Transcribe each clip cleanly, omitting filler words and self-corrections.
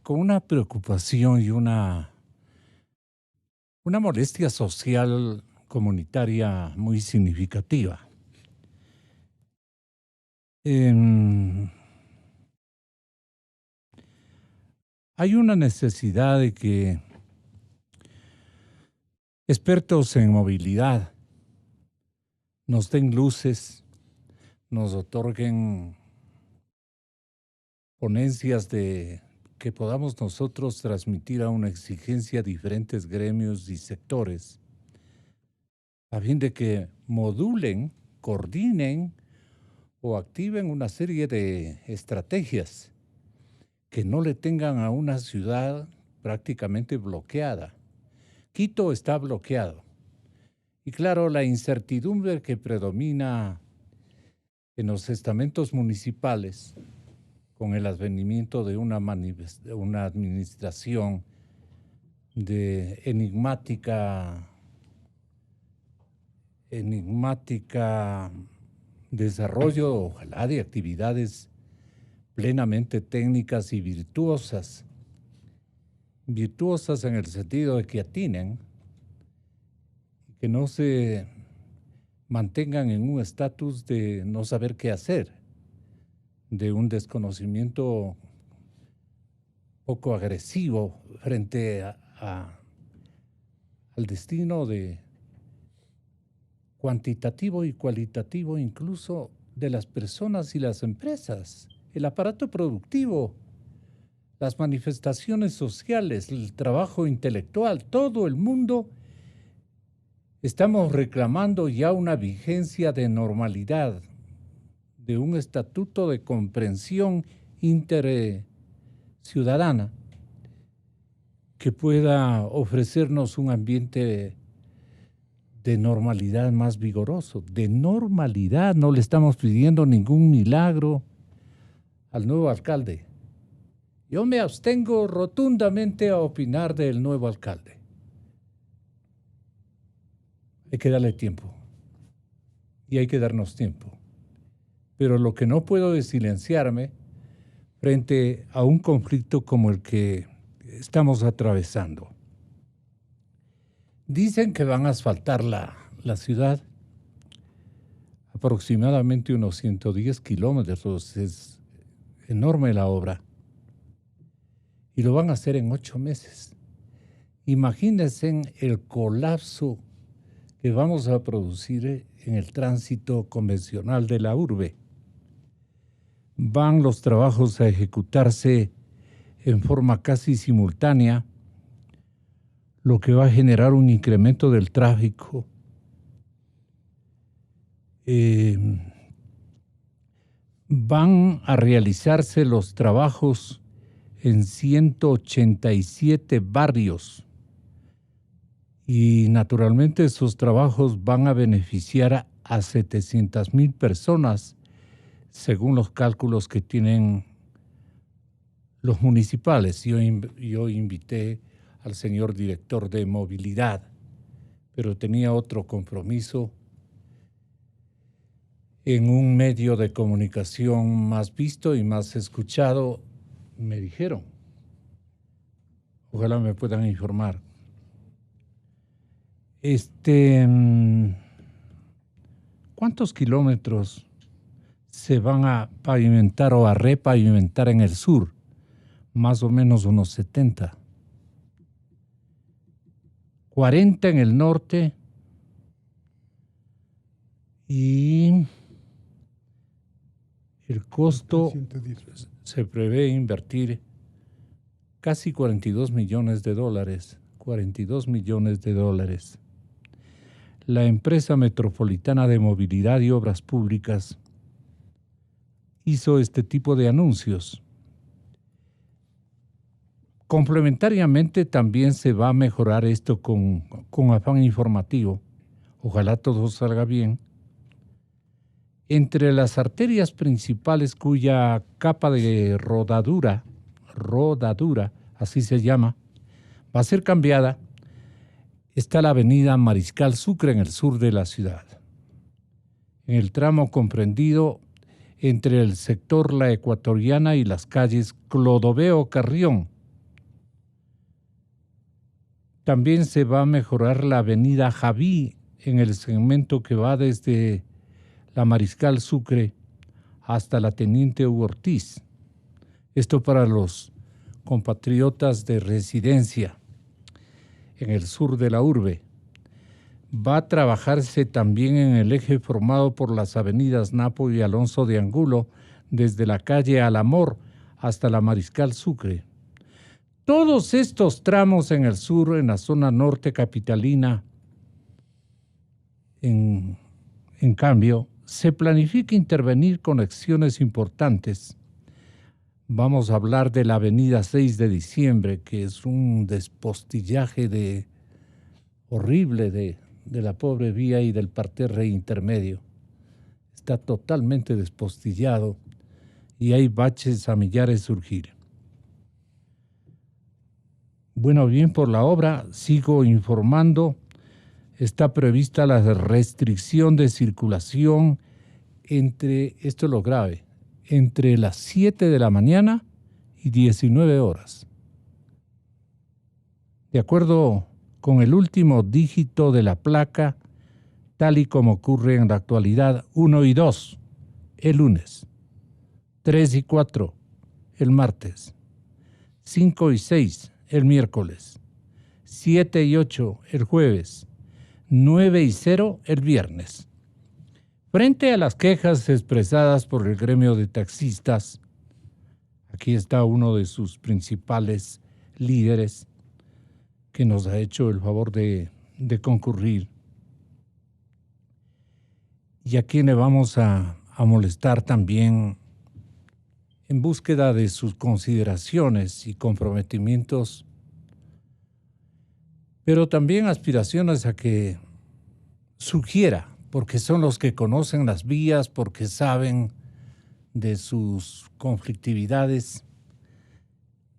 con una preocupación y una molestia social comunitaria muy significativa. Hay una necesidad de que expertos en movilidad nos den luces, nos otorguen ponencias de que podamos nosotros transmitir a una exigencia a diferentes gremios y sectores, a fin de que modulen, coordinen o activen una serie de estrategias que no le tengan a una ciudad prácticamente bloqueada. Quito está bloqueado. Y claro, la incertidumbre que predomina en los estamentos municipales con el advenimiento de una administración de enigmática desarrollo, ojalá, de actividades plenamente técnicas y virtuosas en el sentido de que atinen, que no se mantengan en un estatus de no saber qué hacer, de un desconocimiento poco agresivo frente al destino cuantitativo y cualitativo incluso de las personas y las empresas, el aparato productivo, las manifestaciones sociales, el trabajo intelectual, todo el mundo. Estamos reclamando ya una vigencia de normalidad, de un estatuto de comprensión interciudadana que pueda ofrecernos un ambiente de normalidad más vigoroso. De normalidad, no le estamos pidiendo ningún milagro al nuevo alcalde. Yo me abstengo rotundamente a opinar del nuevo alcalde. Hay que darle tiempo y hay que darnos tiempo. Pero lo que no puedo es silenciarme frente a un conflicto como el que estamos atravesando. Dicen que van a asfaltar la ciudad, aproximadamente unos 110 kilómetros, es enorme la obra, y lo van a hacer en 8 meses. Imagínense el colapso que vamos a producir en el tránsito convencional de la urbe. Van los trabajos a ejecutarse en forma casi simultánea, lo que va a generar un incremento del tráfico. Van a realizarse los trabajos en 187 barrios y naturalmente esos trabajos van a beneficiar a 700,000 personas, según los cálculos que tienen los municipales. Yo invité al señor director de movilidad, pero tenía otro compromiso en un medio de comunicación más visto y más escuchado. Me dijeron, ojalá me puedan informar. ¿Cuántos kilómetros se van a pavimentar o a repavimentar en el sur? Más o menos unos 70. 40 en el norte y el costo se prevé invertir casi 42 millones de dólares. 42 millones de dólares. La empresa metropolitana de movilidad y obras públicas hizo este tipo de anuncios. Complementariamente también se va a mejorar esto con afán informativo. Ojalá todo salga bien. Entre las arterias principales cuya capa de rodadura, así se llama, va a ser cambiada, está la avenida Mariscal Sucre en el sur de la ciudad. En el tramo comprendido entre el sector La Ecuatoriana y las calles Clodoveo Carrión, También se va a mejorar la avenida Javí en el segmento que va desde la Mariscal Sucre hasta la Teniente Hugo Ortiz. Esto para los compatriotas de residencia en el sur de la urbe. Va a trabajarse también en el eje formado por las avenidas Napo y Alonso de Angulo, desde la calle Al Amor hasta la Mariscal Sucre. Todos estos tramos en el sur, en la zona norte capitalina, en cambio, se planifica intervenir conexiones importantes. Vamos a hablar de la avenida 6 de diciembre, que es un despostillaje horrible de la pobre vía y del parterre intermedio. Está totalmente despostillado y hay baches a millares surgir. Bueno, bien por la obra, sigo informando. Está prevista la restricción de circulación esto es lo grave, entre las 7 de la mañana y 19 horas. De acuerdo con el último dígito de la placa, tal y como ocurre en la actualidad, 1 y 2, el lunes, 3 y 4, el martes, 5 y 6, el miércoles, 7 y 8, el jueves, 9 y 0, el viernes. Frente a las quejas expresadas por el gremio de taxistas, aquí está uno de sus principales líderes que nos ha hecho el favor de concurrir y a quien le vamos a molestar también en búsqueda de sus consideraciones y comprometimientos, pero también aspiraciones a que sugiera, porque son los que conocen las vías, porque saben de sus conflictividades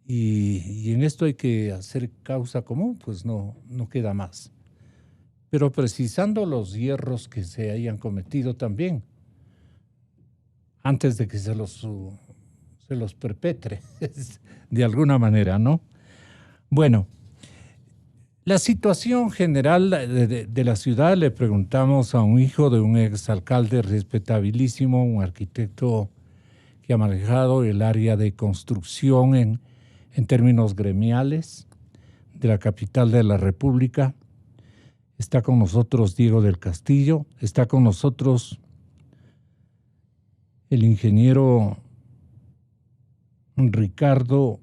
y en esto hay que hacer causa común, pues no queda más. Pero precisando los hierros que se hayan cometido también, antes de que se los perpetre, de alguna manera, ¿no? Bueno, la situación general de la ciudad, le preguntamos a un hijo de un exalcalde respetabilísimo, un arquitecto que ha manejado el área de construcción en términos gremiales de la capital de la República. Está con nosotros Diego del Castillo, está con nosotros el ingeniero Ricardo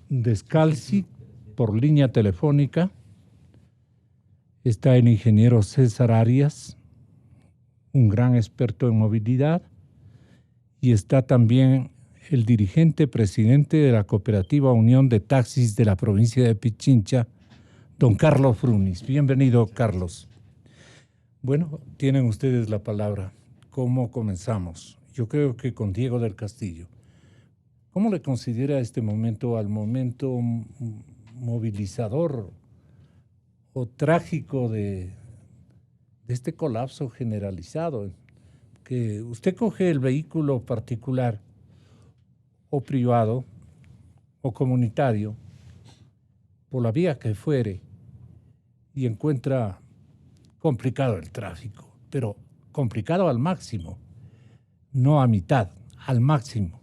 Descalzi por línea telefónica, está el ingeniero César Arias, un gran experto en movilidad, y está también el dirigente presidente de la Cooperativa Unión de Taxis de la provincia de Pichincha, don Carlos Brunis. Bienvenido, Carlos. Bueno, tienen ustedes la palabra. ¿Cómo comenzamos? Yo creo que con Diego del Castillo. ¿Cómo le considera este momento al momento movilizador o trágico de este colapso generalizado? Que usted coge el vehículo particular o privado o comunitario por la vía que fuere y encuentra complicado el tráfico, pero complicado al máximo, no a mitad, al máximo.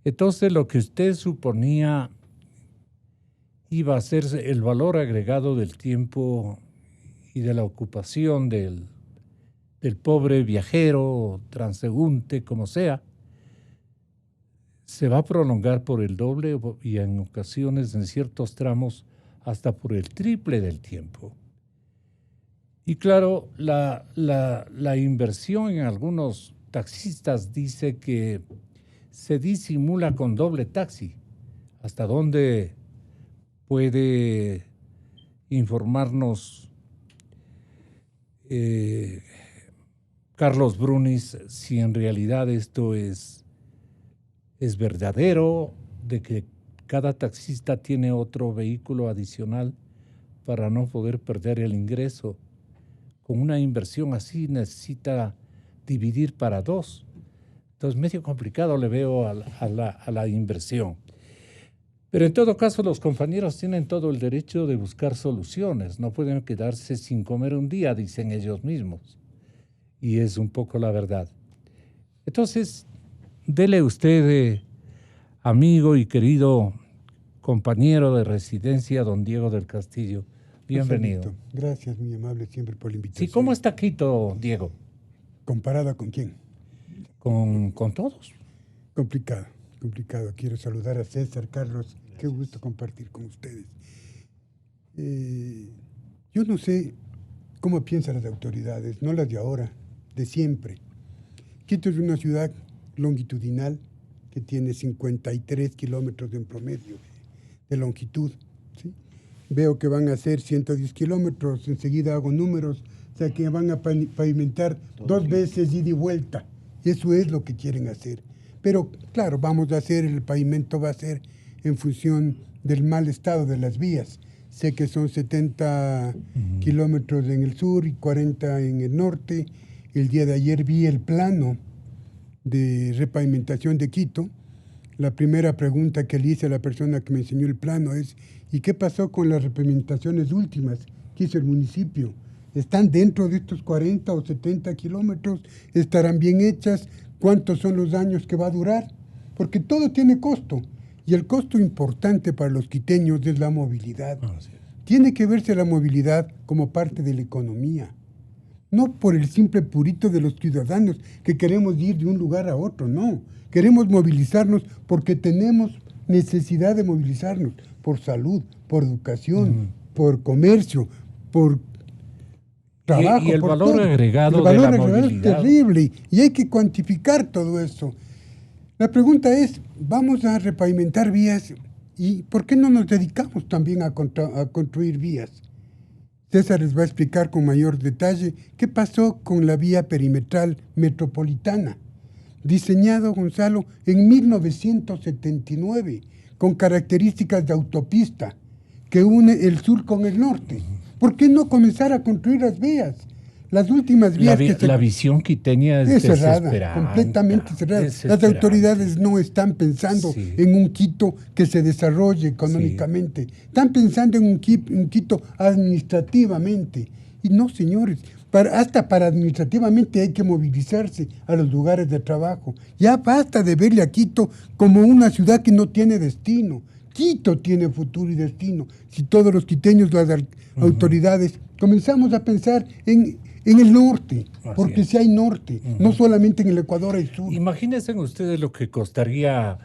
Entonces lo que usted suponía iba a ser el valor agregado del tiempo y de la ocupación del pobre viajero, transeúnte, como sea, se va a prolongar por el doble y en ocasiones, en ciertos tramos, hasta por el triple del tiempo. Y claro, la inversión en algunos taxistas dice que se disimula con doble taxi. ¿Hasta dónde puede informarnos Carlos Brunis si en realidad esto es verdadero, de que cada taxista tiene otro vehículo adicional para no poder perder el ingreso? Con una inversión así necesita dividir para dos. Entonces, medio complicado le veo a la inversión. Pero en todo caso, los compañeros tienen todo el derecho de buscar soluciones. No pueden quedarse sin comer un día, dicen ellos mismos. Y es un poco la verdad. Entonces, dele usted, amigo y querido compañero de residencia, don Diego del Castillo, bienvenido. Joselito, gracias, muy amable siempre por la invitación. Sí, ¿cómo está Quito, Diego? ¿Comparada con quién? Con todos. Complicado. Quiero saludar a César, Carlos. Gracias. Qué gusto compartir con ustedes. Yo no sé cómo piensan las autoridades, no las de ahora, de siempre. Quito es una ciudad longitudinal que tiene 53 kilómetros en promedio de longitud, ¿sí? Veo que van a ser 110 kilómetros, enseguida hago números, o sea que van a pavimentar 2 veces ida y vuelta. Eso es lo que quieren hacer. Pero claro, el pavimento va a ser en función del mal estado de las vías. Sé que son 70 kilómetros en el sur y 40 en el norte. El día de ayer vi el plano de repavimentación de Quito. La primera pregunta que le hice a la persona que me enseñó el plano es: ¿y qué pasó con las repavimentaciones últimas que hizo el municipio? ¿Están dentro de estos 40 o 70 kilómetros? ¿Estarán bien hechas? ¿Cuántos son los años que va a durar? Porque todo tiene costo. Y el costo importante para los quiteños es la movilidad. Tiene que verse la movilidad como parte de la economía. No por el simple purito de los ciudadanos que queremos ir de un lugar a otro, no. Queremos movilizarnos porque tenemos necesidad de movilizarnos por salud, por educación, por comercio, por trabajo. Y el por valor todo. agregado el valor de la agregado movilidad es terrible y hay que cuantificar todo eso. La pregunta es, vamos a repavimentar vías y ¿por qué no nos dedicamos también a construir vías? César les va a explicar con mayor detalle qué pasó con la vía perimetral metropolitana, diseñado, Gonzalo, en 1979, con características de autopista que une el sur con el norte. ¿Por qué no comenzar a construir las vías? Las últimas vías la visión quiteña es cerrada, completamente cerrada. Las autoridades no están pensando en un Quito que se desarrolle económicamente. Están pensando en un Quito administrativamente. Y no, señores, hasta para administrativamente hay que movilizarse a los lugares de trabajo. Ya basta de verle a Quito como una ciudad que no tiene destino. Quito tiene futuro y destino. Si todos los quiteños, las autoridades, comenzamos a pensar en el norte, porque si hay norte, no solamente en el Ecuador hay sur. Imagínense ustedes lo que costaría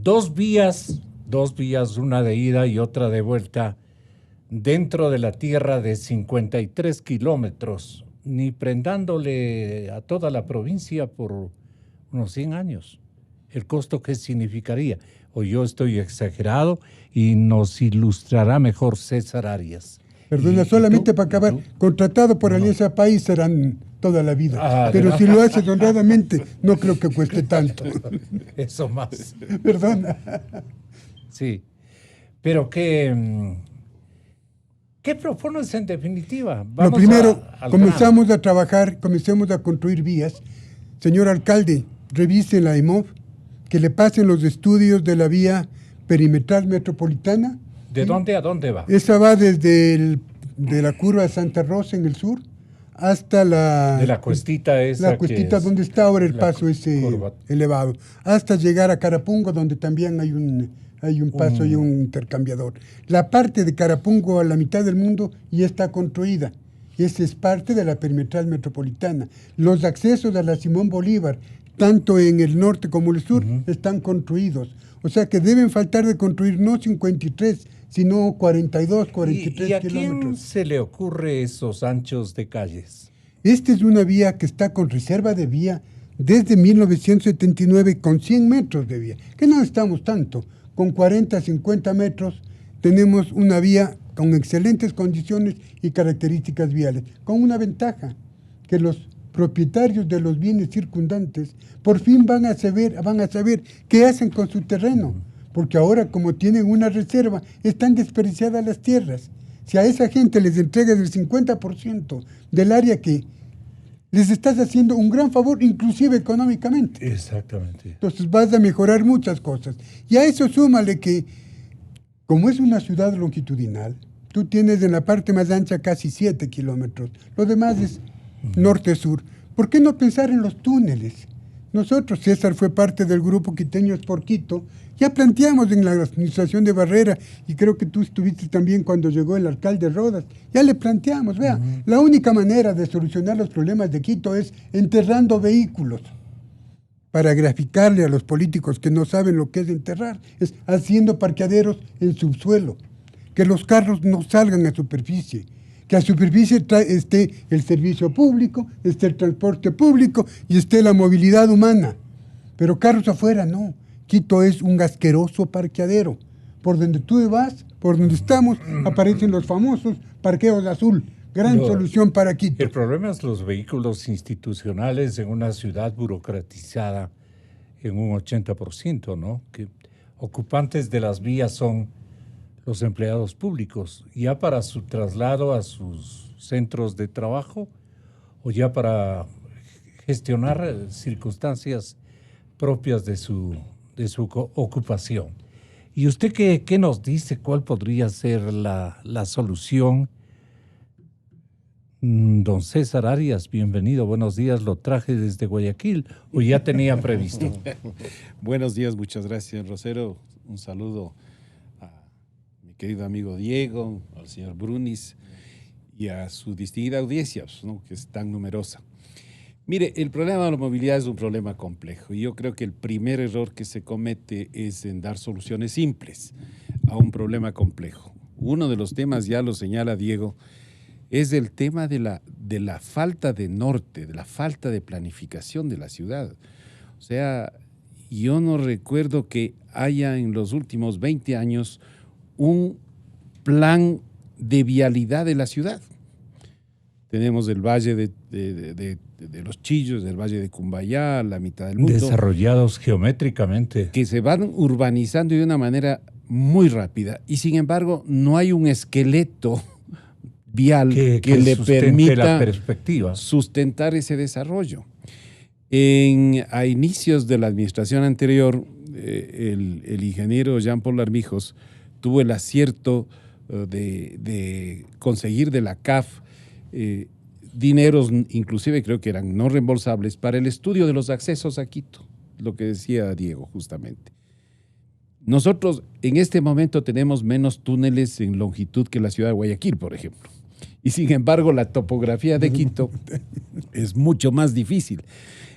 2 vías, una de ida y otra de vuelta, dentro de la tierra de 53 kilómetros, ni prendándole a toda la provincia por unos 100 años. El costo que significaría. O yo estoy exagerado y nos ilustrará mejor César Arias. Perdona, solamente para acabar, contratado por Alianza País serán toda la vida. Pero si lo haces honradamente, no creo que cueste tanto. Eso más. Perdona. Sí. Pero ¿qué propones en definitiva? Lo primero, comenzamos a trabajar, comencemos a construir vías. Señor alcalde, revise la EMOV, que le pasen los estudios de la vía perimetral metropolitana. ¿De dónde a dónde va? Esa va de la curva de Santa Rosa en el sur hasta la... De la cuestita esa. La cuestita donde está ahora el paso ese elevado. Hasta llegar a Carapungo, donde también hay un paso y un intercambiador. La parte de Carapungo a la mitad del mundo ya está construida. Esa es parte de la perimetral metropolitana. Los accesos a la Simón Bolívar, tanto en el norte como el sur, están construidos. O sea que deben faltar de construir no 53, sino 42, 43 ¿Y a kilómetros. quién se le ocurre esos anchos de calles? Esta es una vía que está con reserva de vía desde 1979 con 100 metros de vía, que no estamos tanto. Con 40, 50 metros tenemos una vía con excelentes condiciones y características viales, con una ventaja, que los propietarios de los bienes circundantes por fin van a saber qué hacen con su terreno, porque ahora como tienen una reserva, están desperdiciadas las tierras. Si a esa gente les entregas el 50% del área que les estás haciendo un gran favor, inclusive económicamente. Exactamente. Entonces vas a mejorar muchas cosas. Y a eso súmale que como es una ciudad longitudinal, tú tienes en la parte más ancha casi 7 kilómetros, lo demás es norte-sur. ¿Por qué no pensar en los túneles? Nosotros, César fue parte del grupo Quiteños por Quito, ya planteamos en la administración de Barrera, y creo que tú estuviste también cuando llegó el alcalde Rodas, ya le planteamos, vea, la única manera de solucionar los problemas de Quito es enterrando vehículos, para graficarle a los políticos que no saben lo que es enterrar, es haciendo parqueaderos en subsuelo, que los carros no salgan a superficie, que a superficie esté el servicio público, esté el transporte público y esté la movilidad humana. Pero carros afuera no. Quito es un asqueroso parqueadero. Por donde tú vas, por donde estamos, aparecen los famosos parqueos azul. Gran solución para Quito. El problema es los vehículos institucionales en una ciudad burocratizada en un 80%, ¿no? Que ocupantes de las vías son los empleados públicos, ya para su traslado a sus centros de trabajo o ya para gestionar circunstancias propias de su ocupación. ¿Y usted qué nos dice? ¿Cuál podría ser la solución? Don César Arias, bienvenido, buenos días, lo traje desde Guayaquil, o ya tenía previsto. Buenos días, muchas gracias, Rosero. Un saludo a mi querido amigo Diego, al señor Brunis y a su distinguida audiencia, ¿no?, que es tan numerosa. Mire, el problema de la movilidad es un problema complejo y yo creo que el primer error que se comete es en dar soluciones simples a un problema complejo. Uno de los temas, ya lo señala Diego, es el tema de la falta de norte, de la falta de planificación de la ciudad. O sea, yo no recuerdo que haya en los últimos 20 años un plan de vialidad de la ciudad. Tenemos el Valle de los Chillos, el Valle de Cumbayá, la mitad del mundo. Desarrollados geométricamente. Que se van urbanizando de una manera muy rápida y sin embargo no hay un esqueleto vial que le permita la perspectiva, sustentar ese desarrollo. A inicios de la administración anterior, el ingeniero Jean-Paul Armijos tuvo el acierto de conseguir de la CAF dineros, inclusive creo que eran no reembolsables, para el estudio de los accesos a Quito, lo que decía Diego justamente. Nosotros en este momento tenemos menos túneles en longitud que la ciudad de Guayaquil, por ejemplo. Y sin embargo, la topografía de Quito es mucho más difícil.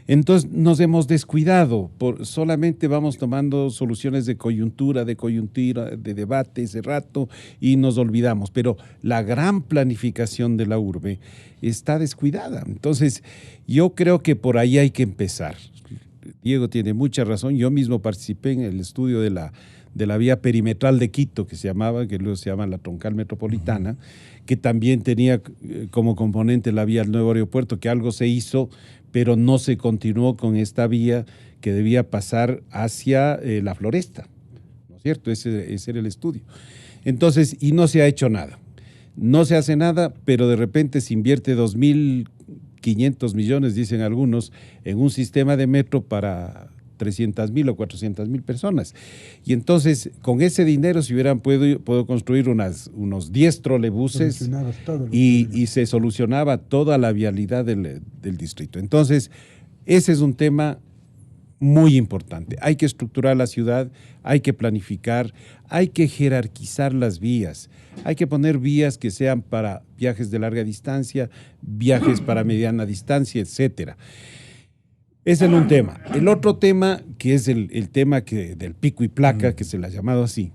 Entonces nos hemos descuidado, solamente vamos tomando soluciones de coyuntura, de debate ese rato y nos olvidamos. Pero la gran planificación de la urbe está descuidada. Entonces yo creo que por ahí hay que empezar. Diego tiene mucha razón. Yo mismo participé en el estudio de la vía perimetral de Quito, que luego se llama la troncal metropolitana, que también tenía como componente la vía al nuevo aeropuerto, que algo se hizo, pero no se continuó con esta vía que debía pasar hacia la Floresta, ¿no es cierto? Ese era el estudio. Entonces, y no se ha hecho nada. No se hace nada, pero de repente se invierte 2.500 millones, dicen algunos, en un sistema de metro para 300.000 o 400.000 personas. Y entonces, con ese dinero se hubieran podido construir unos 10 trolebuses y se solucionaba toda la vialidad del distrito. Entonces, ese es un tema muy importante. Hay que estructurar la ciudad, hay que planificar, hay que jerarquizar las vías. Hay que poner vías que sean para viajes de larga distancia, viajes para mediana distancia, etcétera. Ese es un tema. El otro tema, que es el tema del pico y placa, que se le ha llamado así,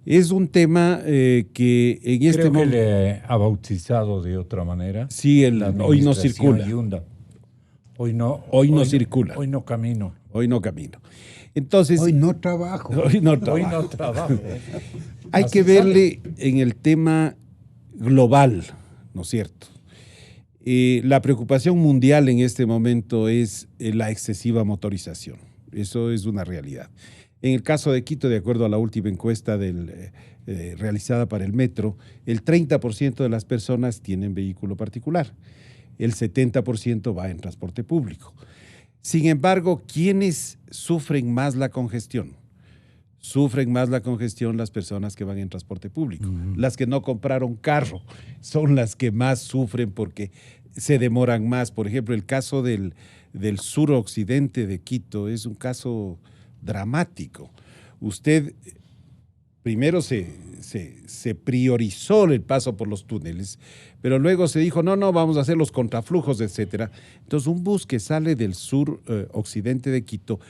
es un tema que en este momento... Creo que le ha bautizado de otra manera. Sí, hoy no circula. Hoy no circula. Hoy no camino. Hoy no camino. Entonces, hoy no trabajo. Hoy no trabajo. Hay que verle en el tema global, ¿no es cierto? La preocupación mundial en este momento es la excesiva motorización. Eso es una realidad. En el caso de Quito, de acuerdo a la última encuesta realizada para el metro, el 30% de las personas tienen vehículo particular. El 70% va en transporte público. Sin embargo, ¿quiénes sufren más la congestión? sufren más la congestión las personas que van en transporte público. Las que no compraron carro son las que más sufren porque se demoran más. Por ejemplo, el caso del suroccidente de Quito es un caso dramático. Usted, primero se priorizó el paso por los túneles, pero luego se dijo, no, vamos a hacer los contraflujos, etcétera. Entonces, un bus que sale del suroccidente de Quito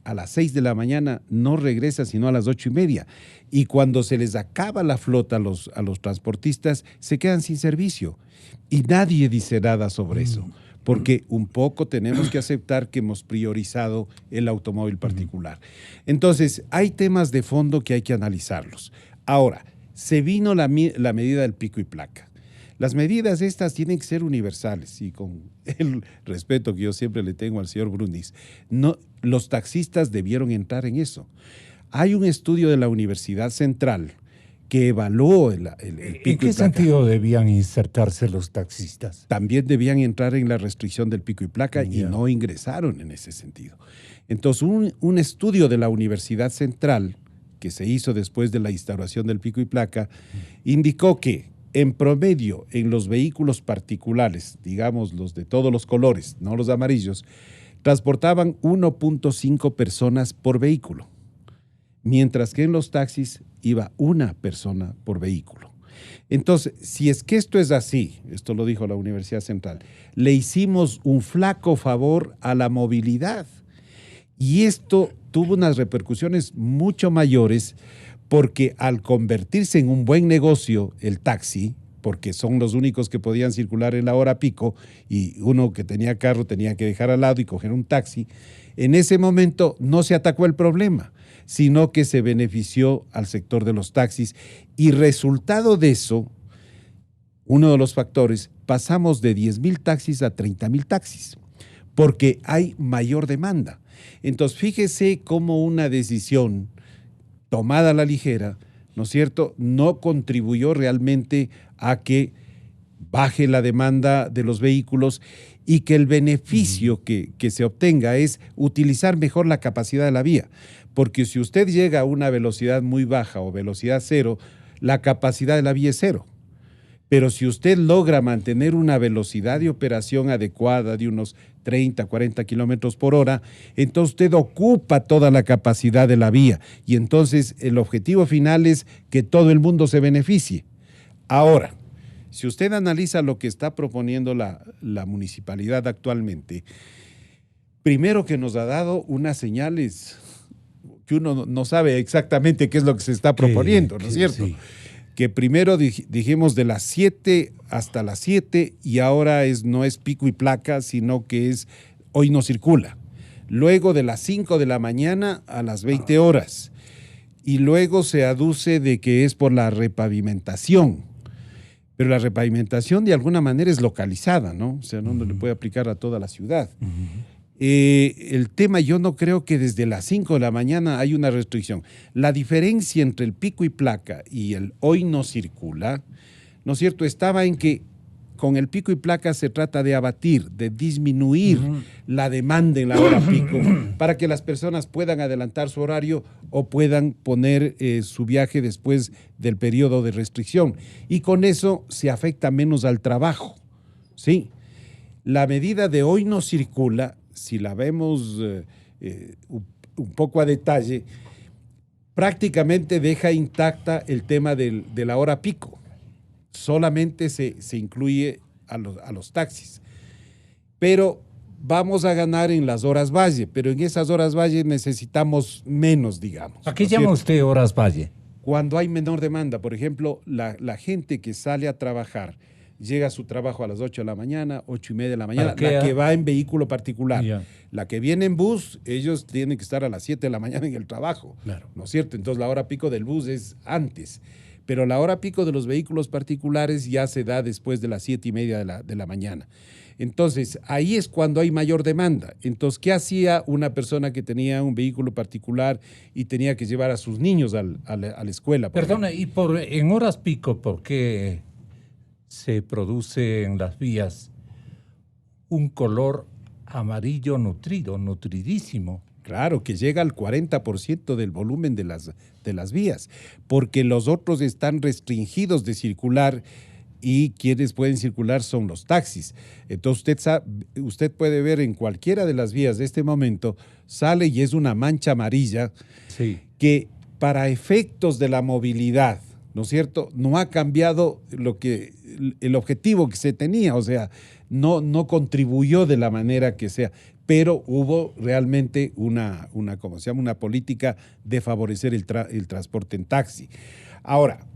a las 6 de la mañana no regresa sino a las 8:30. Y cuando se les acaba la flota a los transportistas, se quedan sin servicio. Y nadie dice nada sobre eso, porque un poco tenemos que aceptar que hemos priorizado el automóvil particular. Entonces, hay temas de fondo que hay que analizarlos. Ahora, se vino la medida del pico y placa. Las medidas estas tienen que ser universales y con el respeto que yo siempre le tengo al señor Brundis, no, los taxistas debieron entrar en eso. Hay un estudio de la Universidad Central que evaluó el pico y placa. ¿En qué sentido debían insertarse los taxistas? También debían entrar en la restricción del pico y placa y no ingresaron en ese sentido. Entonces, un estudio de la Universidad Central que se hizo después de la instauración del pico y placa indicó que en promedio, en los vehículos particulares, digamos los de todos los colores, no los amarillos, transportaban 1.5 personas por vehículo, mientras que en los taxis iba una persona por vehículo. Entonces, si es que esto es así, esto lo dijo la Universidad Central, le hicimos un flaco favor a la movilidad. Y esto tuvo unas repercusiones mucho mayores porque al convertirse en un buen negocio el taxi, porque son los únicos que podían circular en la hora pico y uno que tenía carro tenía que dejar al lado y coger un taxi, en ese momento no se atacó el problema, sino que se benefició al sector de los taxis y resultado de eso, uno de los factores, pasamos de 10,000 taxis a 30,000 taxis, porque hay mayor demanda. Entonces, fíjese cómo una decisión tomada a la ligera, ¿no es cierto?, no contribuyó realmente a que baje la demanda de los vehículos y que el beneficio que se obtenga es utilizar mejor la capacidad de la vía. Porque si usted llega a una velocidad muy baja o velocidad cero, la capacidad de la vía es cero. Pero si usted logra mantener una velocidad de operación adecuada de unos 30, 40 kilómetros por hora, entonces usted ocupa toda la capacidad de la vía y entonces el objetivo final es que todo el mundo se beneficie. Ahora, si usted analiza lo que está proponiendo la municipalidad actualmente, primero que nos ha dado unas señales que uno no sabe exactamente qué es lo que se está proponiendo, ¿no es cierto? Sí. Que primero dijimos de las 7 hasta las 7 y ahora no es pico y placa, sino que hoy no circula. Luego de las 5 de la mañana a las 20 horas. Y luego se aduce de que es por la repavimentación. Pero la repavimentación de alguna manera es localizada, ¿no? O sea, no le puede aplicar a toda la ciudad. El tema, yo no creo que desde las 5 de la mañana hay una restricción. La diferencia entre el pico y placa y el hoy no circula, ¿no es cierto?, estaba en que con el pico y placa se trata de abatir, de disminuir la demanda en la hora pico para que las personas puedan adelantar su horario o puedan poner su viaje después del periodo de restricción. Y con eso se afecta menos al trabajo, ¿sí? La medida de hoy no circula, si la vemos un poco a detalle, prácticamente deja intacta el tema de la hora pico. Solamente se incluye a los taxis. Pero vamos a ganar en las horas valle, pero en esas horas valle necesitamos menos, digamos. ¿A qué llama usted horas valle? Cuando hay menor demanda. Por ejemplo, la gente que sale a trabajar, llega a su trabajo a las 8 de la mañana, 8:30 de la mañana, la que va en vehículo particular. La que viene en bus, ellos tienen que estar a las 7 de la mañana en el trabajo, claro, ¿no es cierto? Entonces la hora pico del bus es antes, pero la hora pico de los vehículos particulares ya se da después de las 7:30 de la mañana. Entonces, ahí es cuando hay mayor demanda. Entonces, ¿qué hacía una persona que tenía un vehículo particular y tenía que llevar a sus niños a la escuela? Perdona, y en horas pico, ¿por qué se produce en las vías un color amarillo nutrido, nutridísimo? Claro, que llega al 40% del volumen de las vías, porque los otros están restringidos de circular y quienes pueden circular son los taxis. Entonces usted puede ver en cualquiera de las vías de este momento, sale y es una mancha amarilla Sí. que para efectos de la movilidad, ¿no es cierto?, no ha cambiado el objetivo que se tenía, o sea, no contribuyó de la manera que sea, pero hubo realmente una ¿cómo se llama?, una política de favorecer el transporte en taxi. Ahora,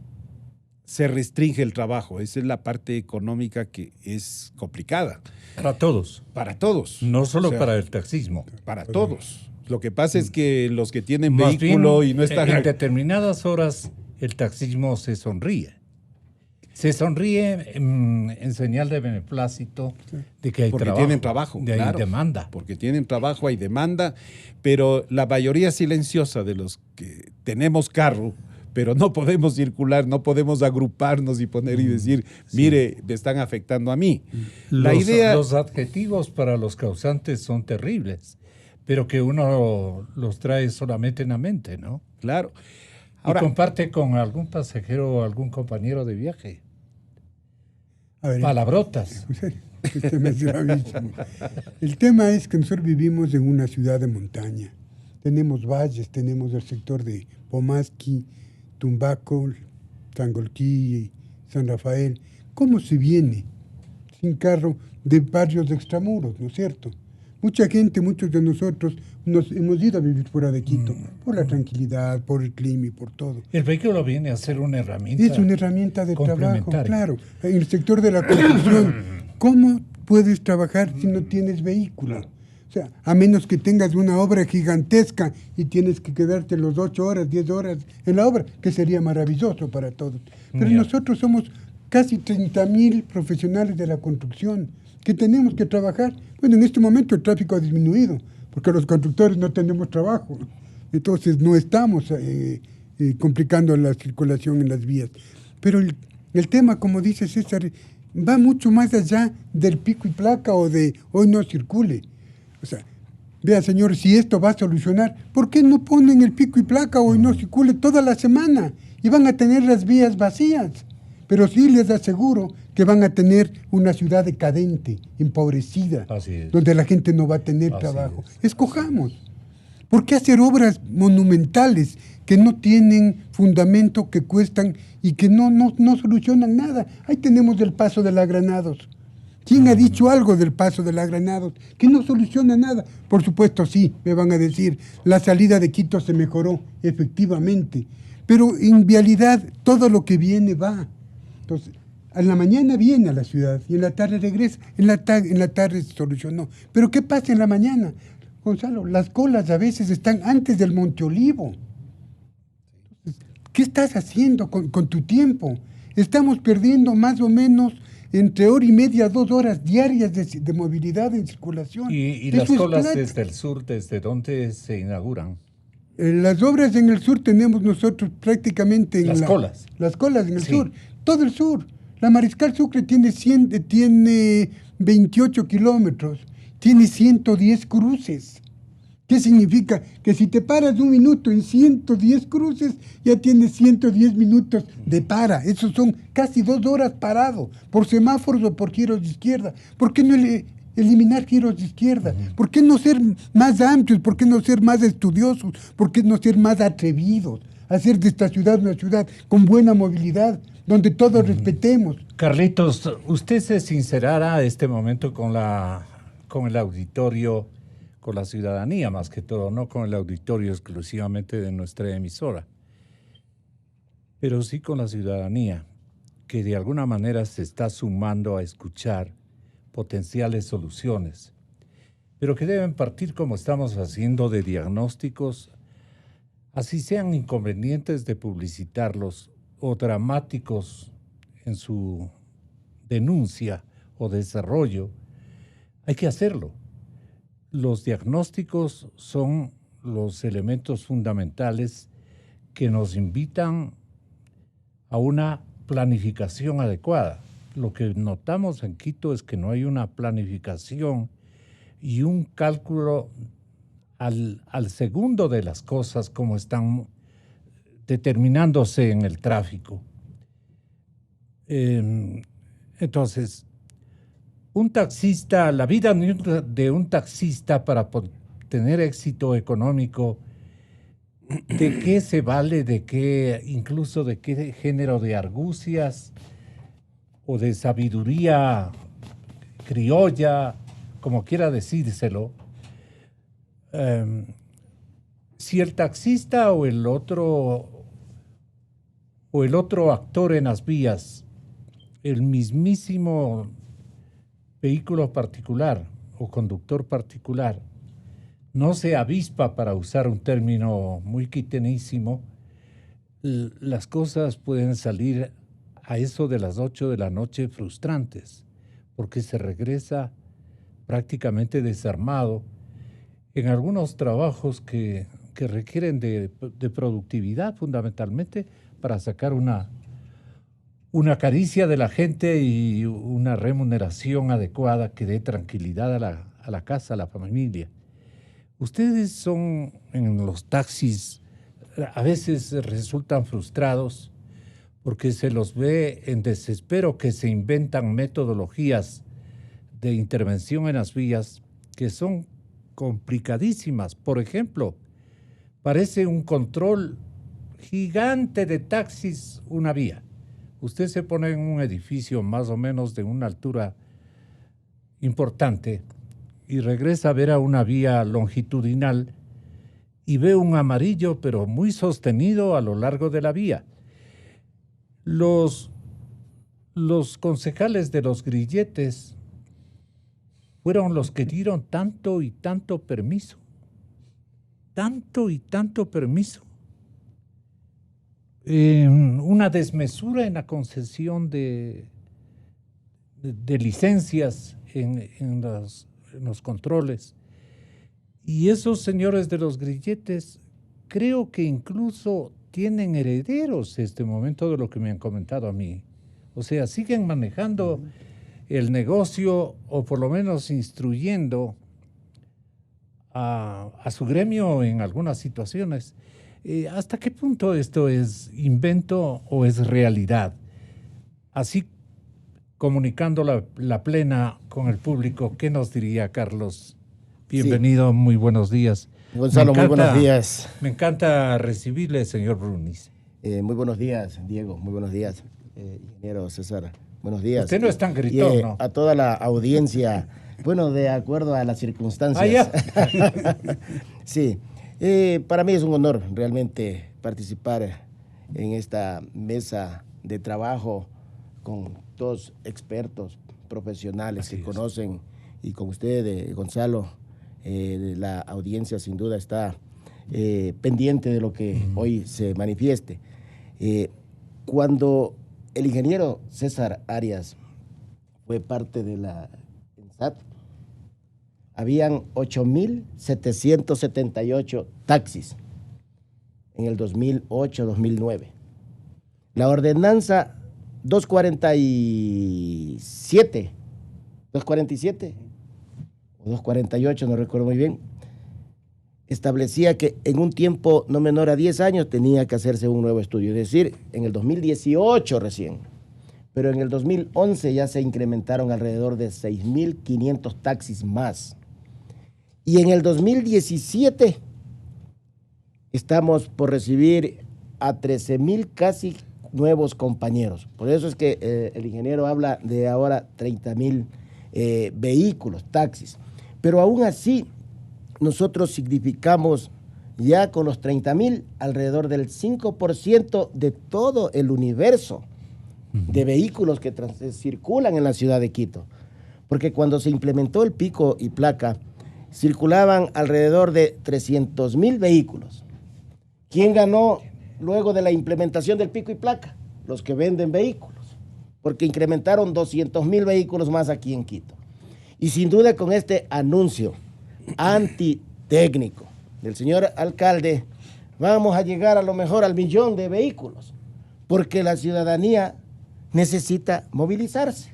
se restringe el trabajo, esa es la parte económica que es complicada. Para todos. Para todos. No solo O sea, para el taxismo. para todos. Lo que pasa es que los que tienen Más vehículo bien, y no están... en determinadas horas el taxismo se sonríe. Se sonríe en señal de beneplácito de que hay porque trabajo. tienen trabajo, de claro, hay demanda. porque tienen trabajo, hay demanda, pero la mayoría silenciosa de los que tenemos carro, pero no podemos circular, no podemos agruparnos y poner y decir, mire, me están afectando a mí. Los adjetivos para los causantes son terribles, pero que uno los trae solamente en la mente, ¿no? Claro. Ahora, y comparte con algún pasajero o algún compañero de viaje. A ver, palabrotas. El tema es gravísimo. El tema es que nosotros vivimos en una ciudad de montaña. Tenemos valles, tenemos el sector de Pomasqui, Tumbaco, Sangolquí, San Rafael. ¿Cómo se viene sin carro de barrios de extramuros, no es cierto? Mucha gente, muchos de nosotros nos hemos ido a vivir fuera de Quito por la tranquilidad, por el clima y por todo. El vehículo viene a ser una herramienta. Es una herramienta de trabajo, claro. En el sector de la construcción, ¿cómo puedes trabajar si no tienes vehículo? O sea, a menos que tengas una obra gigantesca y tienes que quedarte los 8 horas, 10 horas en la obra, que sería maravilloso para todos. Pero nosotros somos casi 30,000 profesionales de la construcción que tenemos que trabajar. Bueno, en este momento el tráfico ha disminuido, porque los constructores no tenemos trabajo. Entonces no estamos complicando la circulación en las vías. Pero el tema, como dice César, va mucho más allá del pico y placa o de hoy no circule. O sea, vea, señor, si esto va a solucionar, ¿por qué no ponen el pico y placa hoy no circule toda la semana? Y van a tener las vías vacías. Pero sí les aseguro que van a tener una ciudad decadente, empobrecida, donde la gente no va a tener trabajo. Escojamos. ¿Por qué hacer obras monumentales que no tienen fundamento, que cuestan y que no solucionan nada? Ahí tenemos el Paso de la Granados. ¿Quién ha dicho algo del Paso de la Granados? Que no soluciona nada. Por supuesto, sí, me van a decir, la salida de Quito se mejoró, efectivamente. Pero en vialidad todo lo que viene va. Entonces, a la mañana viene a la ciudad y en la tarde regresa. En la tarde se solucionó. Pero ¿qué pasa en la mañana? Gonzalo, las colas a veces están antes del Monte Olivo. Entonces, ¿qué estás haciendo con tu tiempo? Estamos perdiendo más o menos entre hora y media, 2 horas diarias de movilidad en circulación. ¿Y las colas desde el sur, desde dónde se inauguran? Las obras en el sur tenemos nosotros prácticamente... Las colas. Las colas en el sur, todo el sur. La Mariscal Sucre tiene 28 kilómetros, tiene 110 cruces. ¿Qué significa? Que si te paras un minuto en 110 cruces, ya tienes 110 minutos de para. Esos son casi 2 horas parado, por semáforos o por giros de izquierda. ¿Por qué no eliminar giros de izquierda? ¿Por qué no ser más amplios? ¿Por qué no ser más estudiosos? ¿Por qué no ser más atrevidos? Hacer de esta ciudad una ciudad con buena movilidad, donde todos respetemos. Carlitos, usted se sincerará a este momento con el auditorio, con la ciudadanía más que todo, no con el auditorio exclusivamente de nuestra emisora, pero sí con la ciudadanía, que de alguna manera se está sumando a escuchar potenciales soluciones, pero que deben partir, como estamos haciendo, de diagnósticos, así sean inconvenientes de publicitarlos o dramáticos en su denuncia o desarrollo. Hay que hacerlo. Los diagnósticos son los elementos fundamentales que nos invitan a una planificación adecuada. Lo que notamos en Quito es que no hay una planificación y un cálculo al segundo de las cosas como están determinándose en el tráfico. Entonces, un taxista, la vida de un taxista para tener éxito económico, ¿de qué se vale? ¿De qué, incluso de qué género de argucias o de sabiduría criolla, como quiera decírselo? Si el taxista o el otro actor en las vías, el mismísimo vehículo particular o conductor particular, no se avispa, para usar un término muy quitenísimo, las cosas pueden salir a eso de las 8 de la noche frustrantes, porque se regresa prácticamente desarmado en algunos trabajos que requieren de productividad fundamentalmente para sacar una caricia de la gente y una remuneración adecuada que dé tranquilidad a la casa, a la familia. Ustedes son en los taxis, a veces resultan frustrados porque se los ve en desespero, que se inventan metodologías de intervención en las vías que son complicadísimas. Por ejemplo, parece un control gigante de taxis una vía. Usted se pone en un edificio más o menos de una altura importante y regresa a ver a una vía longitudinal y ve un amarillo pero muy sostenido a lo largo de la vía. Los concejales de los grilletes fueron los que dieron tanto y tanto permiso. Una desmesura en la concesión de licencias en los controles. Y esos señores de los grilletes creo que incluso tienen herederos este momento de lo que me han comentado a mí. O sea, siguen manejando el negocio o por lo menos instruyendo a su gremio en algunas situaciones. ¿Hasta qué punto esto es invento o es realidad? Así, comunicando la plena con el público, ¿qué nos diría Carlos? Bienvenido, sí. Muy buenos días. Gonzalo, muy buenos días. Me encanta recibirle, señor Bruniz. Muy buenos días, Diego. Muy buenos días, ingeniero César. Buenos días. Usted no es tan gritón, ¿no? A toda la audiencia, bueno, de acuerdo a las circunstancias. Sí, para mí es un honor realmente participar en esta mesa de trabajo con dos expertos profesionales que conocen, y con usted, Gonzalo, la audiencia sin duda está pendiente de lo que hoy se manifieste. Cuando el ingeniero César Arias fue parte de la ENSAT, habían 8.778 taxis en el 2008-2009. La ordenanza 247 o 248, no recuerdo muy bien, establecía que en un tiempo no menor a 10 años tenía que hacerse un nuevo estudio, es decir, en el 2018 recién, pero en el 2011 ya se incrementaron alrededor de 6.500 taxis más. Y en el 2017 estamos por recibir a 13.000 casi nuevos compañeros. Por eso es que el ingeniero habla de ahora 30.000 vehículos, taxis. Pero aún así, nosotros significamos ya con los 30.000 alrededor del 5% de todo el universo de vehículos que circulan en la ciudad de Quito. Porque cuando se implementó el pico y placa, circulaban alrededor de 300.000 vehículos. ¿Quién ganó luego de la implementación del pico y placa? Los que venden vehículos, porque incrementaron 200.000 vehículos más aquí en Quito. Y sin duda con este anuncio antitécnico del señor alcalde, vamos a llegar a lo mejor al 1.000.000 de vehículos, porque la ciudadanía necesita movilizarse.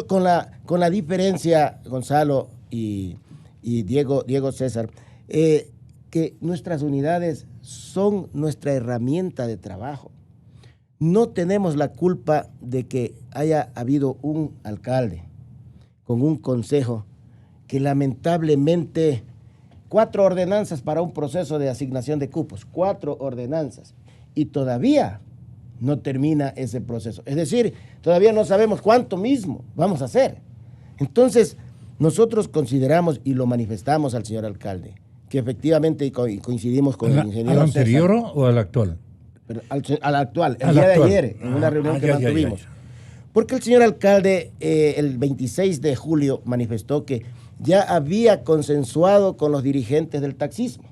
Con la diferencia, Gonzalo y y Diego César, que nuestras unidades son nuestra herramienta de trabajo. No tenemos la culpa de que haya habido un alcalde con un consejo que lamentablemente 4 ordenanzas para un proceso de asignación de cupos, 4 ordenanzas, y todavía no termina ese proceso. Es decir, todavía no sabemos cuánto mismo vamos a hacer. Entonces, nosotros consideramos y lo manifestamos al señor alcalde, que efectivamente coincidimos con el ingeniero ¿Al anterior César, o al actual? pero al actual, el Al día actual. de ayer, en una reunión que ya, mantuvimos. ya. Porque el señor alcalde el 26 de julio manifestó que ya había consensuado con los dirigentes del taxismo.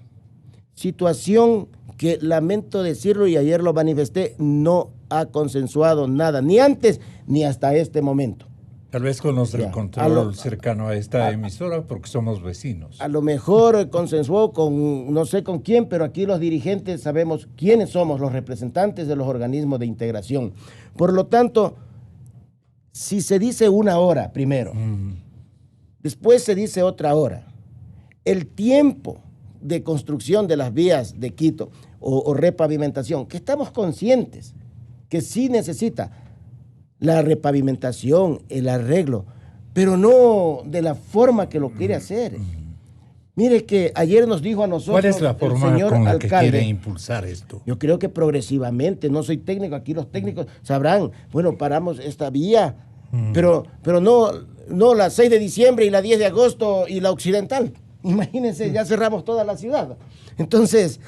Situación que lamento decirlo y ayer lo manifesté, no ha consensuado nada, ni antes ni hasta este momento. Tal vez con los del Ya, control cercano a esta emisora, porque somos vecinos. A lo mejor consensuó con no sé con quién, pero aquí los dirigentes sabemos quiénes somos los representantes de los organismos de integración. Por lo tanto, si se dice una hora primero, después se dice otra hora, el tiempo de construcción de las vías de Quito o repavimentación, que estamos conscientes que sí necesita la repavimentación, el arreglo, pero no de la forma que lo quiere hacer. Mire que ayer nos dijo a nosotros ¿Cuál es la forma el señor con la alcalde, que quiere impulsar esto? yo creo que progresivamente, no soy técnico, aquí los técnicos sabrán, bueno, paramos esta vía, pero no la 6 de diciembre y la 10 de agosto y la occidental. Imagínense, ya cerramos toda la ciudad. Entonces,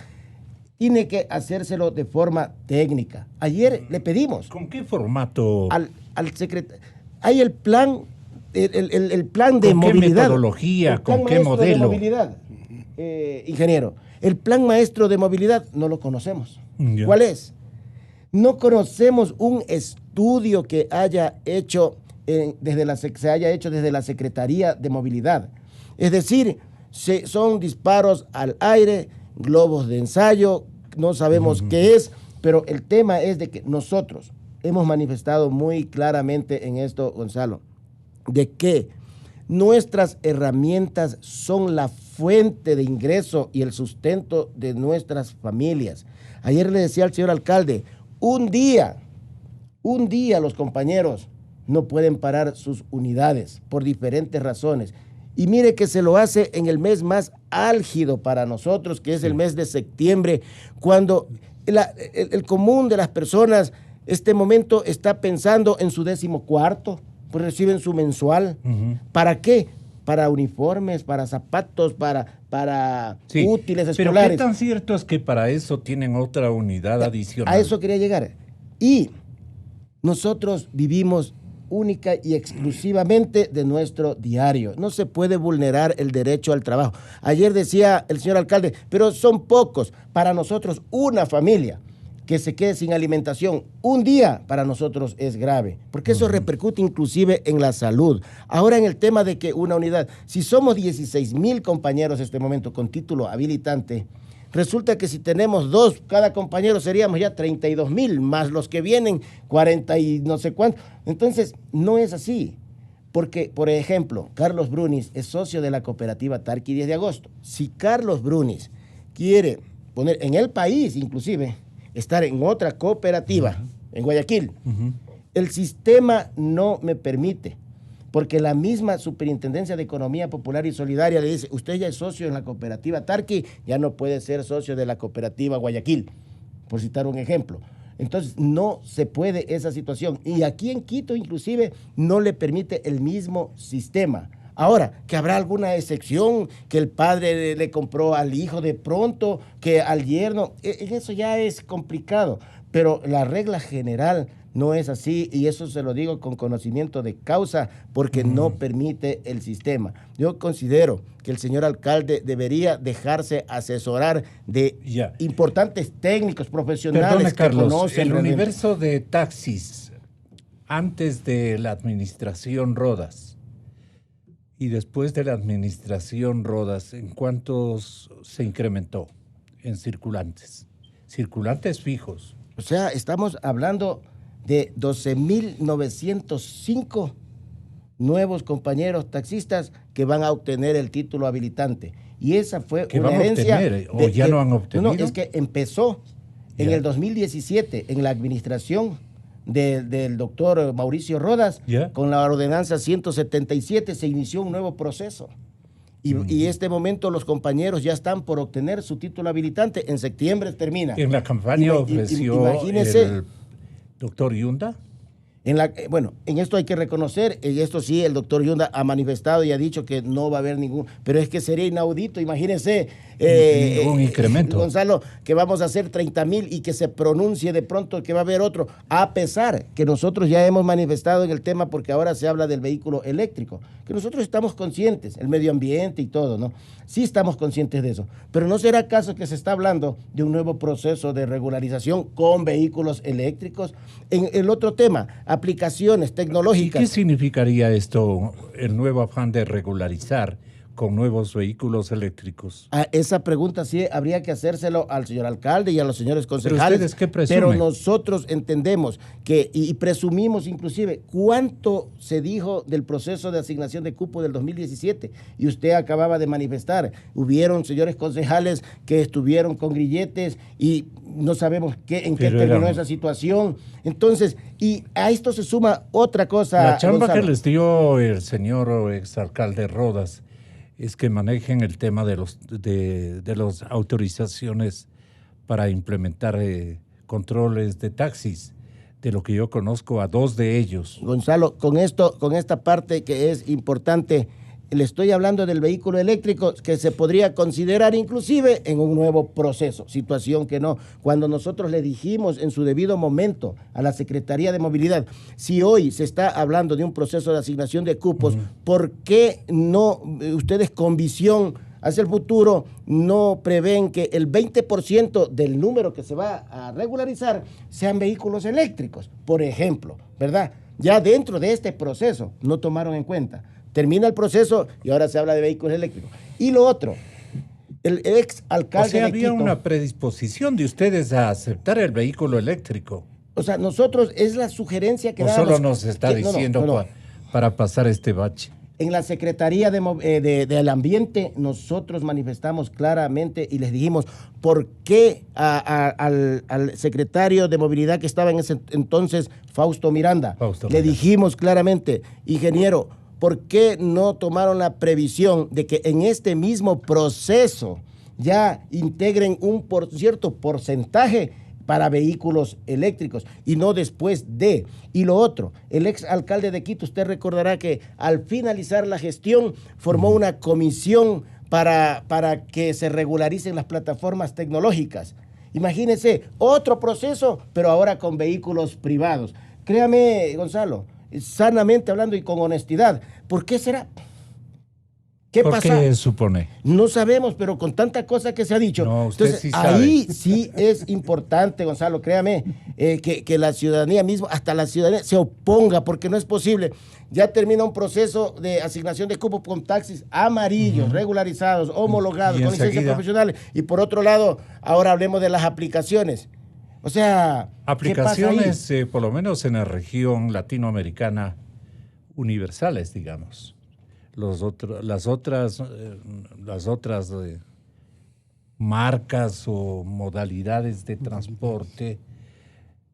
tiene que hacérselo de forma técnica. Ayer le pedimos ¿Con qué formato? al secretario, hay el plan, el plan de ¿Con qué movilidad. metodología? El plan ¿Con qué maestro de modelo? movilidad, ingeniero. El plan maestro de movilidad no lo conocemos. Ya. ¿Cuál es? No conocemos un estudio que haya hecho se haya hecho desde la Secretaría de Movilidad. Es decir, son disparos al aire, globos de ensayo, no sabemos qué es, pero el tema es de que nosotros hemos manifestado muy claramente en esto, Gonzalo, de que nuestras herramientas son la fuente de ingreso y el sustento de nuestras familias. Ayer le decía al señor alcalde, un día los compañeros no pueden parar sus unidades por diferentes razones. Y mire que se lo hace en el mes más álgido para nosotros, que es el mes de septiembre, cuando el común de las personas este momento está pensando en su 14º, pues reciben su mensual. ¿Para qué? Para uniformes, para zapatos, para Sí, útiles pero escolares. ¿qué tan cierto es que para eso tienen otra unidad adicional? A eso quería llegar. Y nosotros vivimos única y exclusivamente de nuestro diario. No se puede vulnerar el derecho al trabajo. Ayer decía el señor alcalde, pero son pocos. Para nosotros, una familia que se quede sin alimentación un día para nosotros es grave, porque eso repercute inclusive en la salud. Ahora en el tema de que una unidad, si somos 16,000 compañeros en este momento con título habilitante, resulta que si tenemos 2, cada compañero seríamos ya 32,000, más los que vienen 40 y no sé cuánto. Entonces, no es así. Porque, por ejemplo, Carlos Brunis es socio de la cooperativa Tarqui 10 de agosto. Si Carlos Brunis quiere poner en el país, inclusive, estar en otra cooperativa, en Guayaquil, el sistema no me permite. Porque la misma Superintendencia de Economía Popular y Solidaria le dice, usted ya es socio en la cooperativa Tarqui, ya no puede ser socio de la cooperativa Guayaquil, por citar un ejemplo. Entonces, no se puede esa situación. Y aquí en Quito, inclusive, no le permite el mismo sistema. Ahora, que habrá alguna excepción, que el padre le compró al hijo de pronto, que al yerno, eso ya es complicado. Pero la regla general no es así, y eso se lo digo con conocimiento de causa, porque no permite el sistema. Yo considero que el señor alcalde debería dejarse asesorar de importantes técnicos profesionales. Perdone, que Carlos, conocen el realmente. universo de taxis antes de la administración Rodas y después de la administración Rodas, ¿en cuántos se incrementó en circulantes? Circulantes fijos. O sea, estamos hablando de 12,905 nuevos compañeros taxistas que van a obtener el título habilitante. Y esa fue ¿Que una van a herencia. obtener, o ya no han obtenido? No, es que empezó en Ya. el 2017, en la administración del doctor Mauricio Rodas, Ya. con la ordenanza 177 se inició un nuevo proceso. Y este momento los compañeros ya están por obtener su título habilitante. En septiembre termina. En la campaña ofreció imagínese. el doctor Yunda. Bueno, en esto hay que reconocer, en esto sí, el doctor Yunda ha manifestado y ha dicho que no va a haber ningún, pero es que sería inaudito, imagínense, Ningún incremento. Gonzalo, que vamos a hacer 30,000 y que se pronuncie de pronto que va a haber otro, a pesar que nosotros ya hemos manifestado en el tema, porque ahora se habla del vehículo eléctrico, que nosotros estamos conscientes, el medio ambiente y todo, ¿no? Sí estamos conscientes de eso, pero ¿no será acaso que se está hablando de un nuevo proceso de regularización con vehículos eléctricos? En el otro tema, aplicaciones ¿Y tecnológicas. qué significaría esto, el nuevo afán de regularizar con nuevos vehículos eléctricos? A esa pregunta sí habría que hacérselo al señor alcalde y a los señores concejales. ¿Ustedes qué presumen? Pero nosotros entendemos que, y presumimos inclusive, cuánto se dijo del proceso de asignación de cupo del 2017. Y usted acababa de manifestar, hubieron señores concejales que estuvieron con grilletes y no sabemos en qué terminó esa situación. Entonces, y a esto se suma otra cosa. La chamba Gonzalo, que les dio el señor exalcalde Rodas es que manejen el tema de las autorizaciones para implementar controles de taxis. De lo que yo conozco, a 2 de ellos. Gonzalo, con esta parte que es importante, le estoy hablando del vehículo eléctrico que se podría considerar inclusive en un nuevo proceso, situación que no. Cuando nosotros le dijimos en su debido momento a la Secretaría de Movilidad, si hoy se está hablando de un proceso de asignación de cupos, ¿por qué no ustedes con visión hacia el futuro no prevén que el 20% del número que se va a regularizar sean vehículos eléctricos, por ejemplo, ¿verdad? Ya dentro de este proceso no tomaron en cuenta. Termina el proceso y ahora se habla de vehículos eléctricos. Y lo otro, el ex alcalde O sea, de había Quito, una predisposición de ustedes a aceptar el vehículo eléctrico. o sea, nosotros es la sugerencia que ¿O dábamos. solo nos está diciendo para pasar este bache? En la Secretaría del Ambiente nosotros manifestamos claramente y les dijimos por qué al secretario de Movilidad que estaba en ese entonces, Fausto Miranda, le dijimos claramente, ingeniero, ¿por qué no tomaron la previsión de que en este mismo proceso ya integren un cierto porcentaje para vehículos eléctricos y no después de? Y lo otro, el ex alcalde de Quito, usted recordará que al finalizar la gestión formó una comisión para que se regularicen las plataformas tecnológicas. Imagínense, otro proceso, pero ahora con vehículos privados. Créame, Gonzalo, sanamente hablando y con honestidad, ¿por qué será? ¿Qué ¿Por pasa? qué supone? No sabemos, pero con tanta cosa que se ha dicho. No, usted entonces, sí sabe. ahí sí es importante, Gonzalo, créame, que la ciudadanía misma, hasta la ciudadanía, se oponga, porque no es posible. Ya termina un proceso de asignación de cupos con taxis amarillos, regularizados, homologados, Y con licencias enseguida, profesionales. Y por otro lado, ahora hablemos de las aplicaciones. O sea, aplicaciones, ¿qué pasa ahí? por lo menos en la región latinoamericana, universales, digamos. Las otras marcas o modalidades de transporte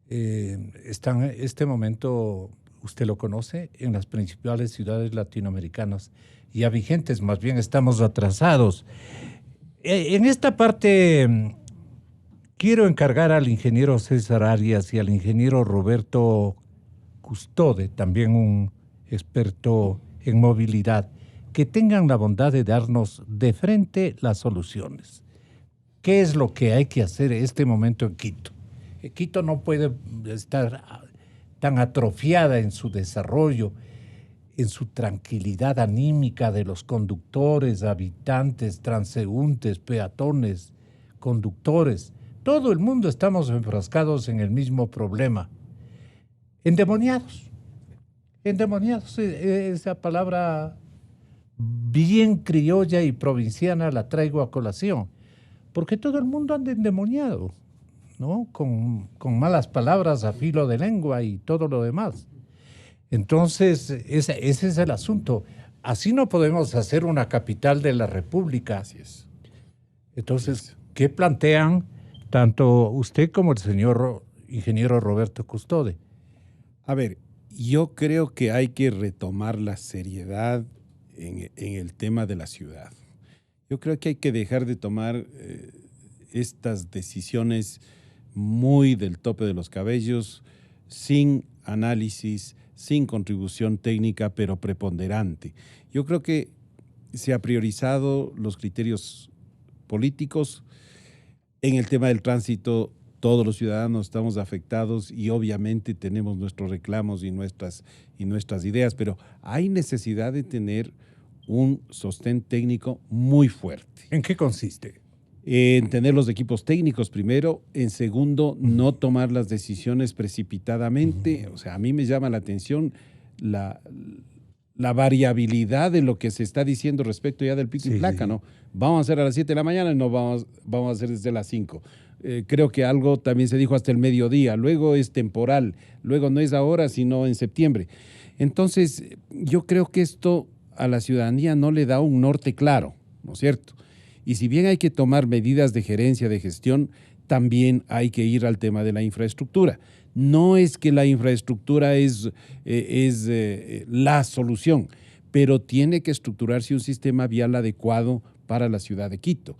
están en este momento, usted lo conoce, en las principales ciudades latinoamericanas ya vigentes, más bien estamos atrasados. En esta parte quiero encargar al ingeniero César Arias y al ingeniero Roberto Custode, también un experto en movilidad, que tengan la bondad de darnos de frente las soluciones. ¿Qué es lo que hay que hacer en este momento en Quito? Quito no puede estar tan atrofiada en su desarrollo, en su tranquilidad anímica de los conductores, habitantes, transeúntes, peatones, conductores. Todo el mundo estamos enfrascados en el mismo problema. Endemoniados. Endemoniados, esa palabra bien criolla y provinciana la traigo a colación, porque todo el mundo anda endemoniado, ¿no? Con malas palabras a filo de lengua y todo lo demás. Entonces, ese es el asunto. Así no podemos hacer una capital de la República. Así es. Entonces, ¿qué plantean tanto usted como el señor ingeniero Roberto Custode? A ver, yo creo que hay que retomar la seriedad en el tema de la ciudad. Yo creo que hay que dejar de tomar estas decisiones muy del tope de los cabellos, sin análisis, sin contribución técnica, pero preponderante. Yo creo que se ha priorizado los criterios políticos. En el tema del tránsito, todos los ciudadanos estamos afectados y obviamente tenemos nuestros reclamos y nuestras ideas, pero hay necesidad de tener un sostén técnico muy fuerte. ¿En qué consiste? En tener los equipos técnicos primero, en segundo, no tomar las decisiones precipitadamente. O sea, a mí me llama la atención la variabilidad de lo que se está diciendo respecto ya del pico y placa, ¿no? Vamos a hacer a las 7 de la mañana y no vamos a hacer desde las 5. Creo que algo también se dijo hasta el mediodía, luego es temporal, luego no es ahora, sino en septiembre. Entonces, yo creo que esto a la ciudadanía no le da un norte claro, ¿no es cierto? Y si bien hay que tomar medidas de gerencia, de gestión, también hay que ir al tema de la infraestructura. No es que la infraestructura es la solución, pero tiene que estructurarse un sistema vial adecuado para la ciudad de Quito.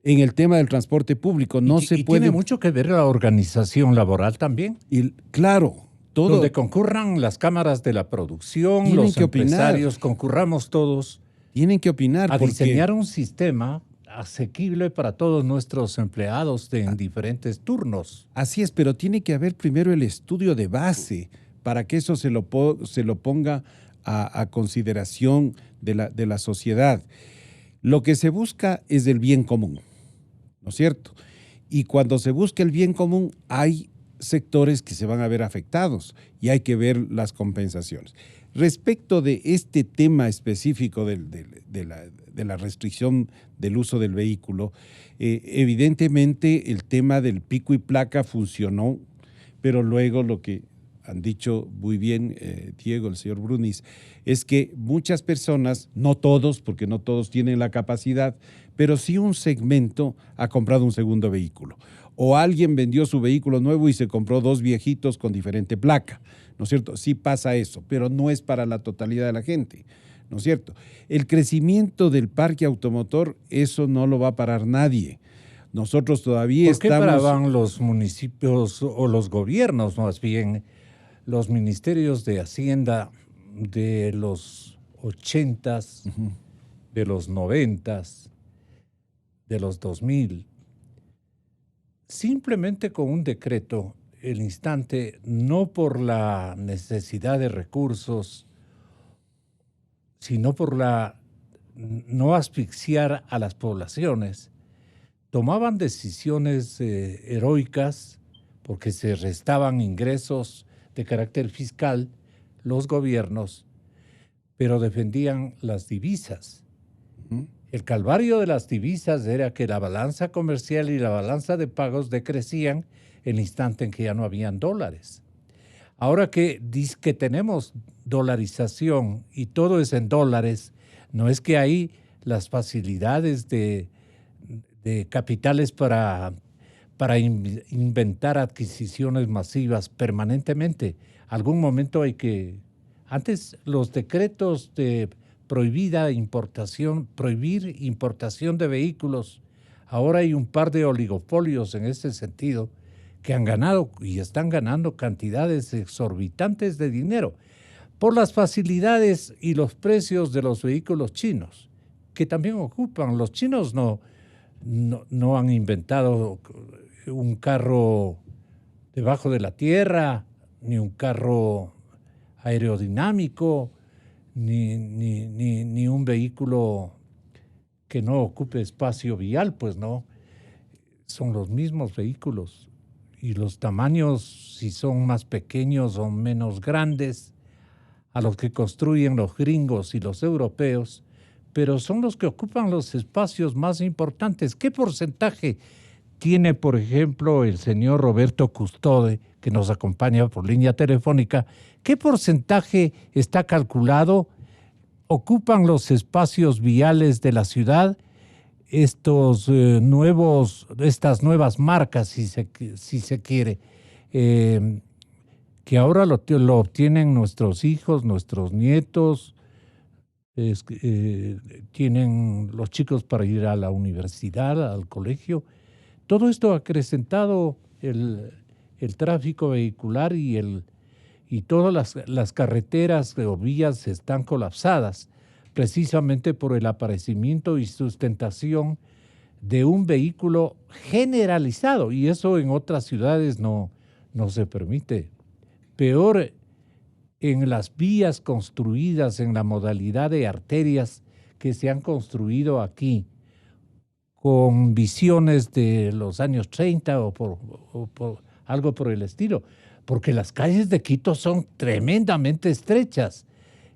En el tema del transporte público no se puede... Tiene mucho que ver la organización laboral también. Y, claro, todo... Donde concurran las cámaras de la producción, Tienen los que opinar. empresarios, concurramos todos Tienen que opinar a porque... diseñar un sistema asequible para todos nuestros empleados en diferentes turnos. Así es, pero tiene que haber primero el estudio de base para que eso se lo ponga a consideración de la sociedad. Lo que se busca es el bien común, ¿no es cierto? Y cuando se busca el bien común hay sectores que se van a ver afectados y hay que ver las compensaciones. Respecto de este tema específico de la restricción del uso del vehículo, evidentemente el tema del pico y placa funcionó, pero luego lo que han dicho muy bien Diego, el señor Brunis, es que muchas personas, no todos, porque no todos tienen la capacidad, pero sí un segmento ha comprado un segundo vehículo. O alguien vendió su vehículo nuevo y se compró 2 viejitos con diferente placa, ¿no es cierto? Sí pasa eso, pero no es para la totalidad de la gente, ¿no es cierto? El crecimiento del parque automotor, eso no lo va a parar nadie. Nosotros todavía ¿Por qué estamos... paraban los municipios o los gobiernos, más bien, los ministerios de Hacienda de los 80s, de los 90s, de los 2000? Simplemente con un decreto, el instante, no por la necesidad de recursos, sino por no asfixiar a las poblaciones, tomaban decisiones heroicas porque se restaban ingresos de carácter fiscal los gobiernos, pero defendían las divisas. El calvario de las divisas era que la balanza comercial y la balanza de pagos decrecían el instante en que ya no habían dólares. Ahora que tenemos dolarización y todo es en dólares, no es que hay las facilidades de capitales para inventar adquisiciones masivas permanentemente. Algún momento hay que... Antes los decretos de prohibir importación de vehículos, ahora hay un par de oligopolios en ese sentido que han ganado y están ganando cantidades exorbitantes de dinero por las facilidades y los precios de los vehículos chinos, que también ocupan. Los chinos no han inventado un carro debajo de la tierra, ni un carro aerodinámico, ni un vehículo que no ocupe espacio vial, pues no. Son los mismos vehículos. Y los tamaños, si son más pequeños o menos grandes, a los que construyen los gringos y los europeos, pero son los que ocupan los espacios más importantes. ¿Qué porcentaje tiene, por ejemplo, el señor Roberto Custode, que nos acompaña por línea telefónica, ¿qué porcentaje está calculado ocupan los espacios viales de la ciudad estas nuevas marcas, si se quiere, que ahora lo obtienen nuestros hijos, nuestros nietos, tienen los chicos para ir a la universidad, al colegio? Todo esto ha acrecentado el tráfico vehicular y todas las carreteras o vías están colapsadas precisamente por el aparecimiento y sustentación de un vehículo generalizado, y eso en otras ciudades no se permite. Peor en las vías construidas en la modalidad de arterias que se han construido aquí, con visiones de los años 30 o por algo por el estilo, porque las calles de Quito son tremendamente estrechas.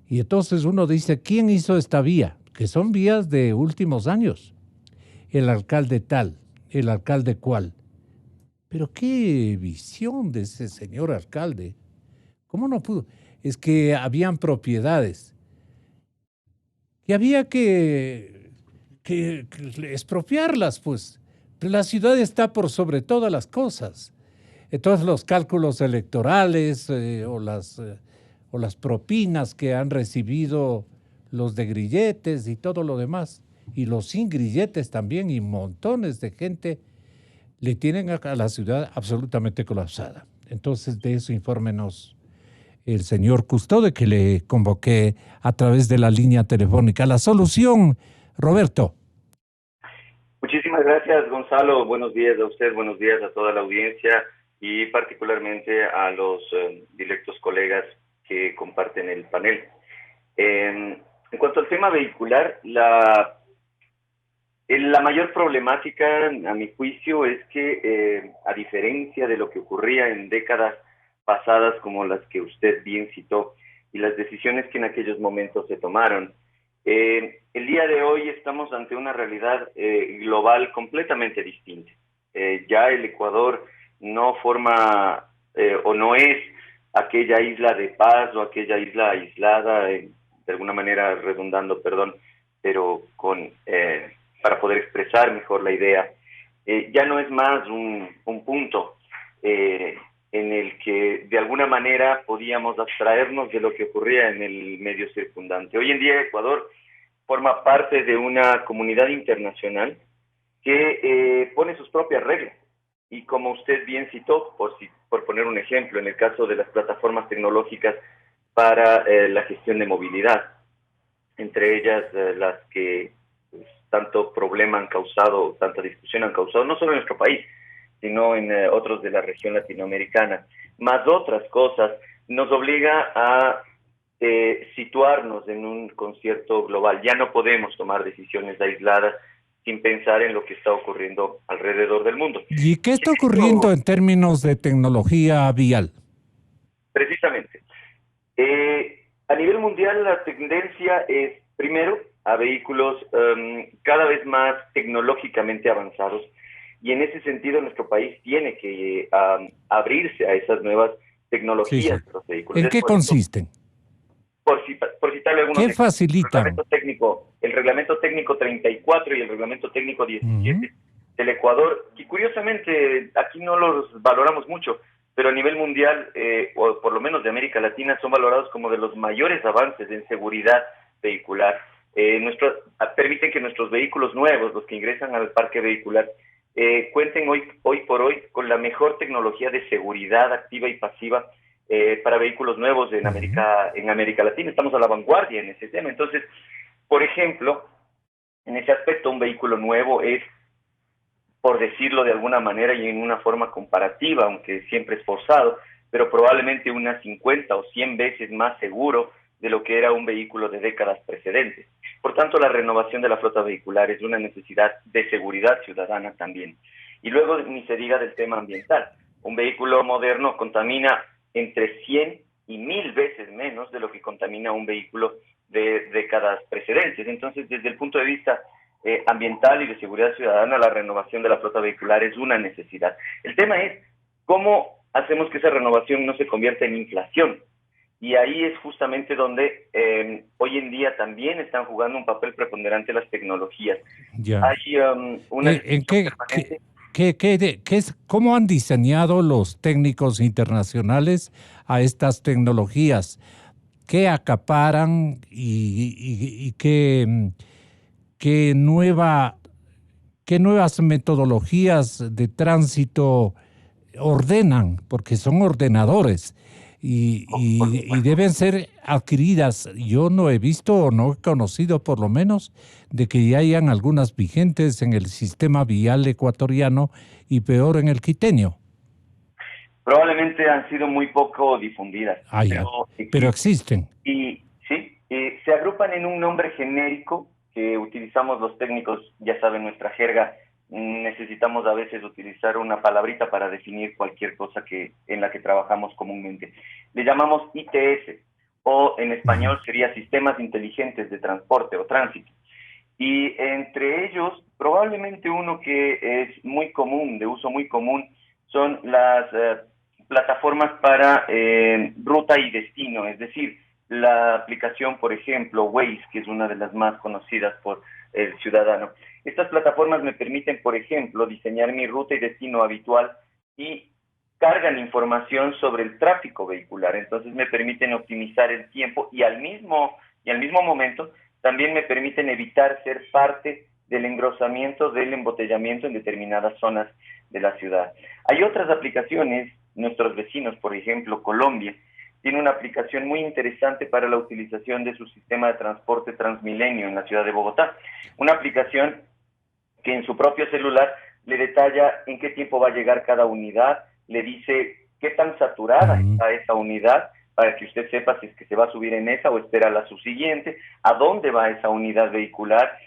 Y entonces uno dice, ¿quién hizo esta vía? Que son vías de últimos años. El alcalde tal, el alcalde cual. Pero qué visión de ese señor alcalde. ¿Cómo no pudo? Es que habían propiedades que había que expropiarlas, pues. Pero la ciudad está por sobre todas las cosas. Entonces los cálculos electorales o las propinas que han recibido los de grilletes y todo lo demás, y los sin grilletes también, y montones de gente, le tienen a la ciudad absolutamente colapsada. Entonces de eso infórmenos el señor Custode, que le convoqué a través de la línea telefónica. La solución, Roberto. Muchísimas gracias, Gonzalo. Buenos días a usted, buenos días a toda la audiencia y particularmente a los directos colegas que comparten el panel. En cuanto al tema vehicular, la mayor problemática, a mi juicio, es que a diferencia de lo que ocurría en décadas pasadas, como las que usted bien citó, y las decisiones que en aquellos momentos se tomaron, el día de hoy estamos ante una realidad global completamente distinta. Ya el Ecuador no forma o no es aquella isla de paz o aquella isla aislada, de alguna manera redundando, perdón, pero para poder expresar mejor la idea. Ya no es más un punto en el que de alguna manera podíamos abstraernos de lo que ocurría en el medio circundante. Hoy en día Ecuador forma parte de una comunidad internacional que pone sus propias reglas. Y como usted bien citó, por poner un ejemplo, en el caso de las plataformas tecnológicas para la gestión de movilidad, entre ellas las que tanto problema han causado, tanta discusión han causado, no solo en nuestro país, sino en otros de la región latinoamericana, más otras cosas, nos obliga a situarnos en un concierto global. Ya no podemos tomar decisiones aisladas sin pensar en lo que está ocurriendo alrededor del mundo. ¿Y qué está ocurriendo en términos de tecnología vial? Precisamente. A nivel mundial la tendencia es, primero, a vehículos cada vez más tecnológicamente avanzados, y en ese sentido nuestro país tiene que abrirse a esas nuevas tecnologías de los vehículos. ¿En qué consisten? Por citarle algunos ¿Qué facilitan? El reglamento técnico 34 y el reglamento técnico 17 del Ecuador, que curiosamente aquí no los valoramos mucho, pero a nivel mundial, o por lo menos de América Latina, son valorados como de los mayores avances en seguridad vehicular. Permiten que nuestros vehículos nuevos, los que ingresan al parque vehicular, cuenten hoy por hoy con la mejor tecnología de seguridad activa y pasiva para vehículos nuevos en América Latina. Estamos a la vanguardia en ese tema. Entonces, por ejemplo, en ese aspecto, un vehículo nuevo es, por decirlo de alguna manera y en una forma comparativa, aunque siempre es forzado, pero probablemente unas 50 o 100 veces más seguro de lo que era un vehículo de décadas precedentes. Por tanto, la renovación de la flota vehicular es una necesidad de seguridad ciudadana también. Y luego ni se diga del tema ambiental. Un vehículo moderno contamina entre 100 y 1000 veces menos de lo que contamina un vehículo de décadas precedentes. Entonces, desde el punto de vista ambiental y de seguridad ciudadana, la renovación de la flota vehicular es una necesidad. El tema es cómo hacemos que esa renovación no se convierta en inflación. Y ahí es justamente donde hoy en día también están jugando un papel preponderante las tecnologías. Ya. Hay una... ¿En cómo han diseñado los técnicos internacionales a estas tecnologías? ¿Qué acaparan y qué nuevas metodologías de tránsito ordenan? Porque son ordenadores y deben ser adquiridas. Yo no he visto o no he conocido, por lo menos, de que ya hayan algunas vigentes en el sistema vial ecuatoriano y peor en el quiteño. Probablemente han sido muy poco difundidas, pero existen. Y sí, se agrupan en un nombre genérico que utilizamos los técnicos, ya saben, nuestra jerga. Necesitamos a veces utilizar una palabrita para definir cualquier cosa en la que trabajamos comúnmente. Le llamamos ITS, o en español sería Sistemas Inteligentes de Transporte o Tránsito. Y entre ellos, probablemente uno que es muy común, de uso muy común, son las plataformas para ruta y destino, es decir, la aplicación, por ejemplo, Waze, que es una de las más conocidas por el ciudadano. Estas plataformas me permiten, por ejemplo, diseñar mi ruta y destino habitual y cargan información sobre el tráfico vehicular. Entonces me permiten optimizar el tiempo y al mismo momento también me permiten evitar ser parte del engrosamiento, del embotellamiento en determinadas zonas de la ciudad. Hay otras aplicaciones, nuestros vecinos, por ejemplo, Colombia, tiene una aplicación muy interesante para la utilización de su sistema de transporte Transmilenio en la ciudad de Bogotá. Una aplicación que en su propio celular le detalla en qué tiempo va a llegar cada unidad, le dice qué tan saturada está esa unidad, para que usted sepa si es que se va a subir en esa o espera la subsiguiente, a dónde va esa unidad vehicular,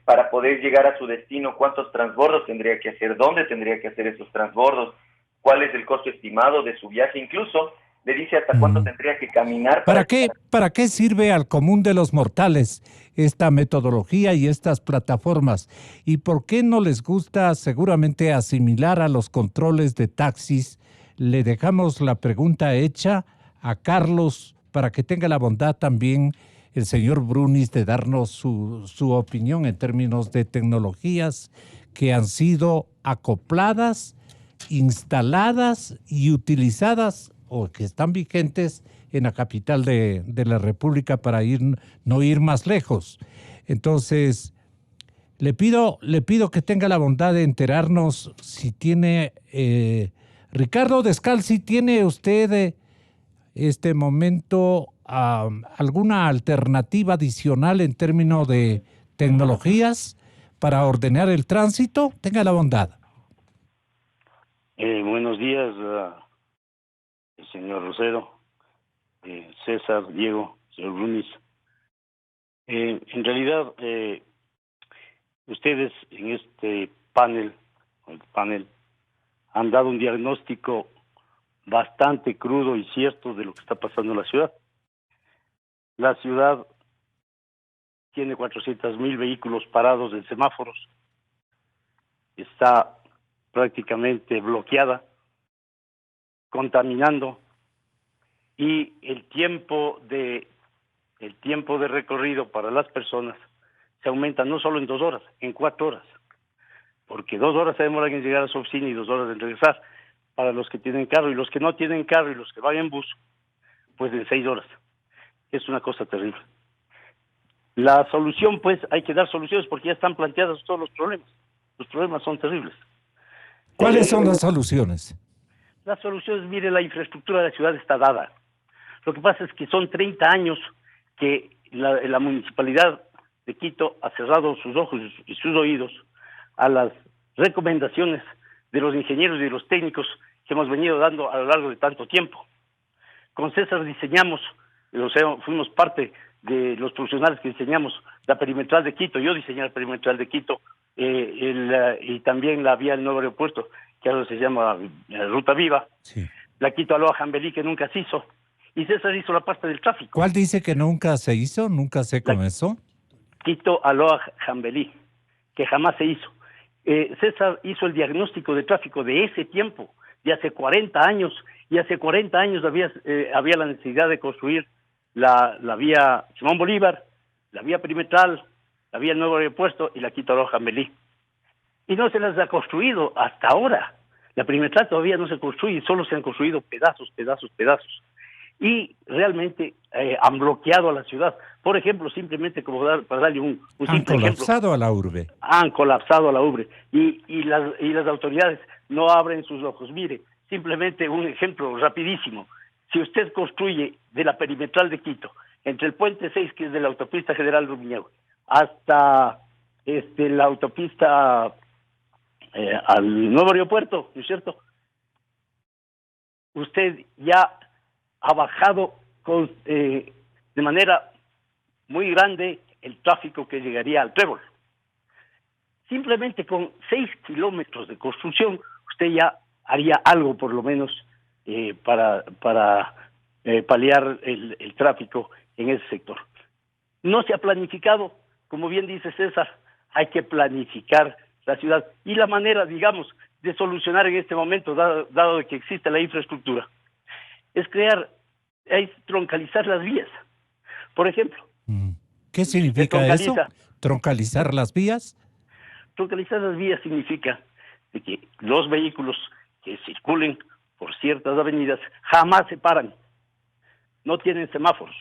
para poder llegar a su destino, cuántos transbordos tendría que hacer, dónde tendría que hacer esos transbordos, cuál es el costo estimado de su viaje, incluso le dice hasta cuánto tendría que caminar. ¿Para qué sirve al común de los mortales esta metodología y estas plataformas? ¿Y por qué no les gusta seguramente asimilar a los controles de taxis? Le dejamos la pregunta hecha a Carlos para que tenga la bondad también el señor Brunis de darnos su opinión en términos de tecnologías que han sido acopladas, instaladas y utilizadas o que están vigentes en la capital de la República para no ir más lejos. Entonces, le pido que tenga la bondad de enterarnos si tiene, Ricardo Descalzi, ¿tiene usted este momento alguna alternativa adicional en términos de tecnologías para ordenar el tránsito? Tenga la bondad. Buenos días, señor Rosero, César, Diego, señor Brunis. En realidad, ustedes en este panel han dado un diagnóstico bastante crudo y cierto de lo que está pasando en la ciudad. La ciudad tiene 400,000 vehículos parados en semáforos, está prácticamente bloqueada, contaminando, y el tiempo de recorrido para las personas se aumenta no solo en 2 horas, en 4 horas, porque 2 horas se demoran en llegar a su oficina y 2 horas en regresar para los que tienen carro, y los que no tienen carro y los que van en bus, pues en 6 horas. Es una cosa terrible. La solución, pues, hay que dar soluciones porque ya están planteados todos los problemas. Los problemas son terribles. ¿Cuáles son las soluciones? Las soluciones, mire, la infraestructura de la ciudad está dada. Lo que pasa es que son 30 años que la municipalidad de Quito ha cerrado sus ojos y sus oídos a las recomendaciones de los ingenieros y de los técnicos que hemos venido dando a lo largo de tanto tiempo. Con César diseñamos, o sea, fuimos parte de los profesionales que diseñamos la perimetral de Quito. Yo diseñé la perimetral de Quito y también la vía del nuevo aeropuerto, que ahora se llama Ruta Viva. Sí. La Quito Aloha Jambelí, que nunca se hizo. Y César hizo la parte del tráfico. ¿Cuál dice que nunca se hizo? ¿Nunca se comenzó? Quito Aloha Jambelí. que jamás se hizo. César hizo el diagnóstico de tráfico de ese tiempo, de hace 40 años, y hace 40 años había la necesidad de construir la vía Simón Bolívar, la vía perimetral, la vía Nuevo Aeropuerto y la Quito-Loja-Melí. Y no se las ha construido hasta ahora. La perimetral todavía no se construye, solo se han construido pedazos. Y realmente han bloqueado a la ciudad. Por ejemplo, simplemente para darle un Han simple ejemplo. colapsado a la urbe. Han colapsado a la urbe. Y las autoridades no abren sus ojos. Mire, simplemente un ejemplo rapidísimo. Si usted construye de la perimetral de Quito, entre el puente 6, que es de la autopista General Rumiñahui, hasta la autopista al nuevo aeropuerto, ¿no es cierto? Usted ya ha bajado de manera muy grande el tráfico que llegaría al Trébol. Simplemente con 6 kilómetros de construcción, usted ya haría algo por lo menos para paliar el tráfico en ese sector. No se ha planificado, como bien dice César, hay que planificar la ciudad. Y la manera, digamos, de solucionar en este momento, dado que existe la infraestructura, es troncalizar las vías. Por ejemplo. ¿Qué significa eso? ¿Troncalizar las vías? Troncalizar las vías significa de que los vehículos que circulen por ciertas avenidas jamás se paran, no tienen semáforos.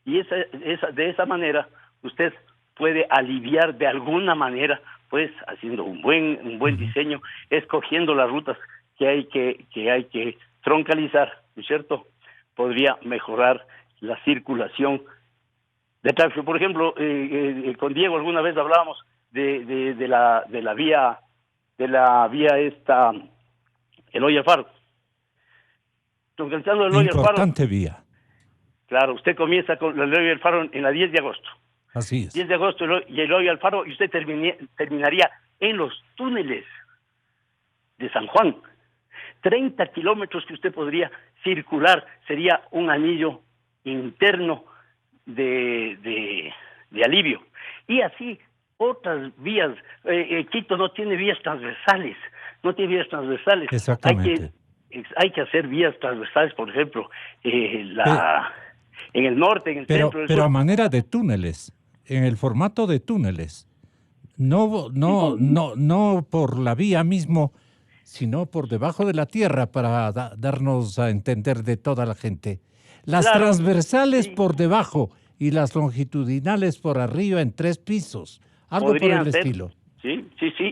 Y de esa manera usted puede aliviar de alguna manera, pues haciendo un buen diseño, escogiendo las rutas que hay que troncalizar, ¿no es cierto? Podría mejorar la circulación de tráfico. Por ejemplo, con Diego alguna vez hablábamos de la vía Eloy Alfaro. Troncalizando Eloy Alfaro. Importante vía. Claro, usted comienza con el Eloy Alfaro en la 10 de agosto. Así es. 10 de agosto y Eloy Alfaro, y usted terminaría en los túneles de San Juan. 30 kilómetros que usted podría circular, sería un anillo interno de alivio. Y así otras vías. Quito no tiene vías transversales. Exactamente. Hay que hacer vías transversales, por ejemplo, en el norte, en el centro. Pero a manera de túneles, en el formato de túneles. No por la vía mismo, sino por debajo de la tierra, para darnos a entender de toda la gente. Las transversales por debajo y las longitudinales por arriba en 3 pisos. Algo por el estilo. Sí.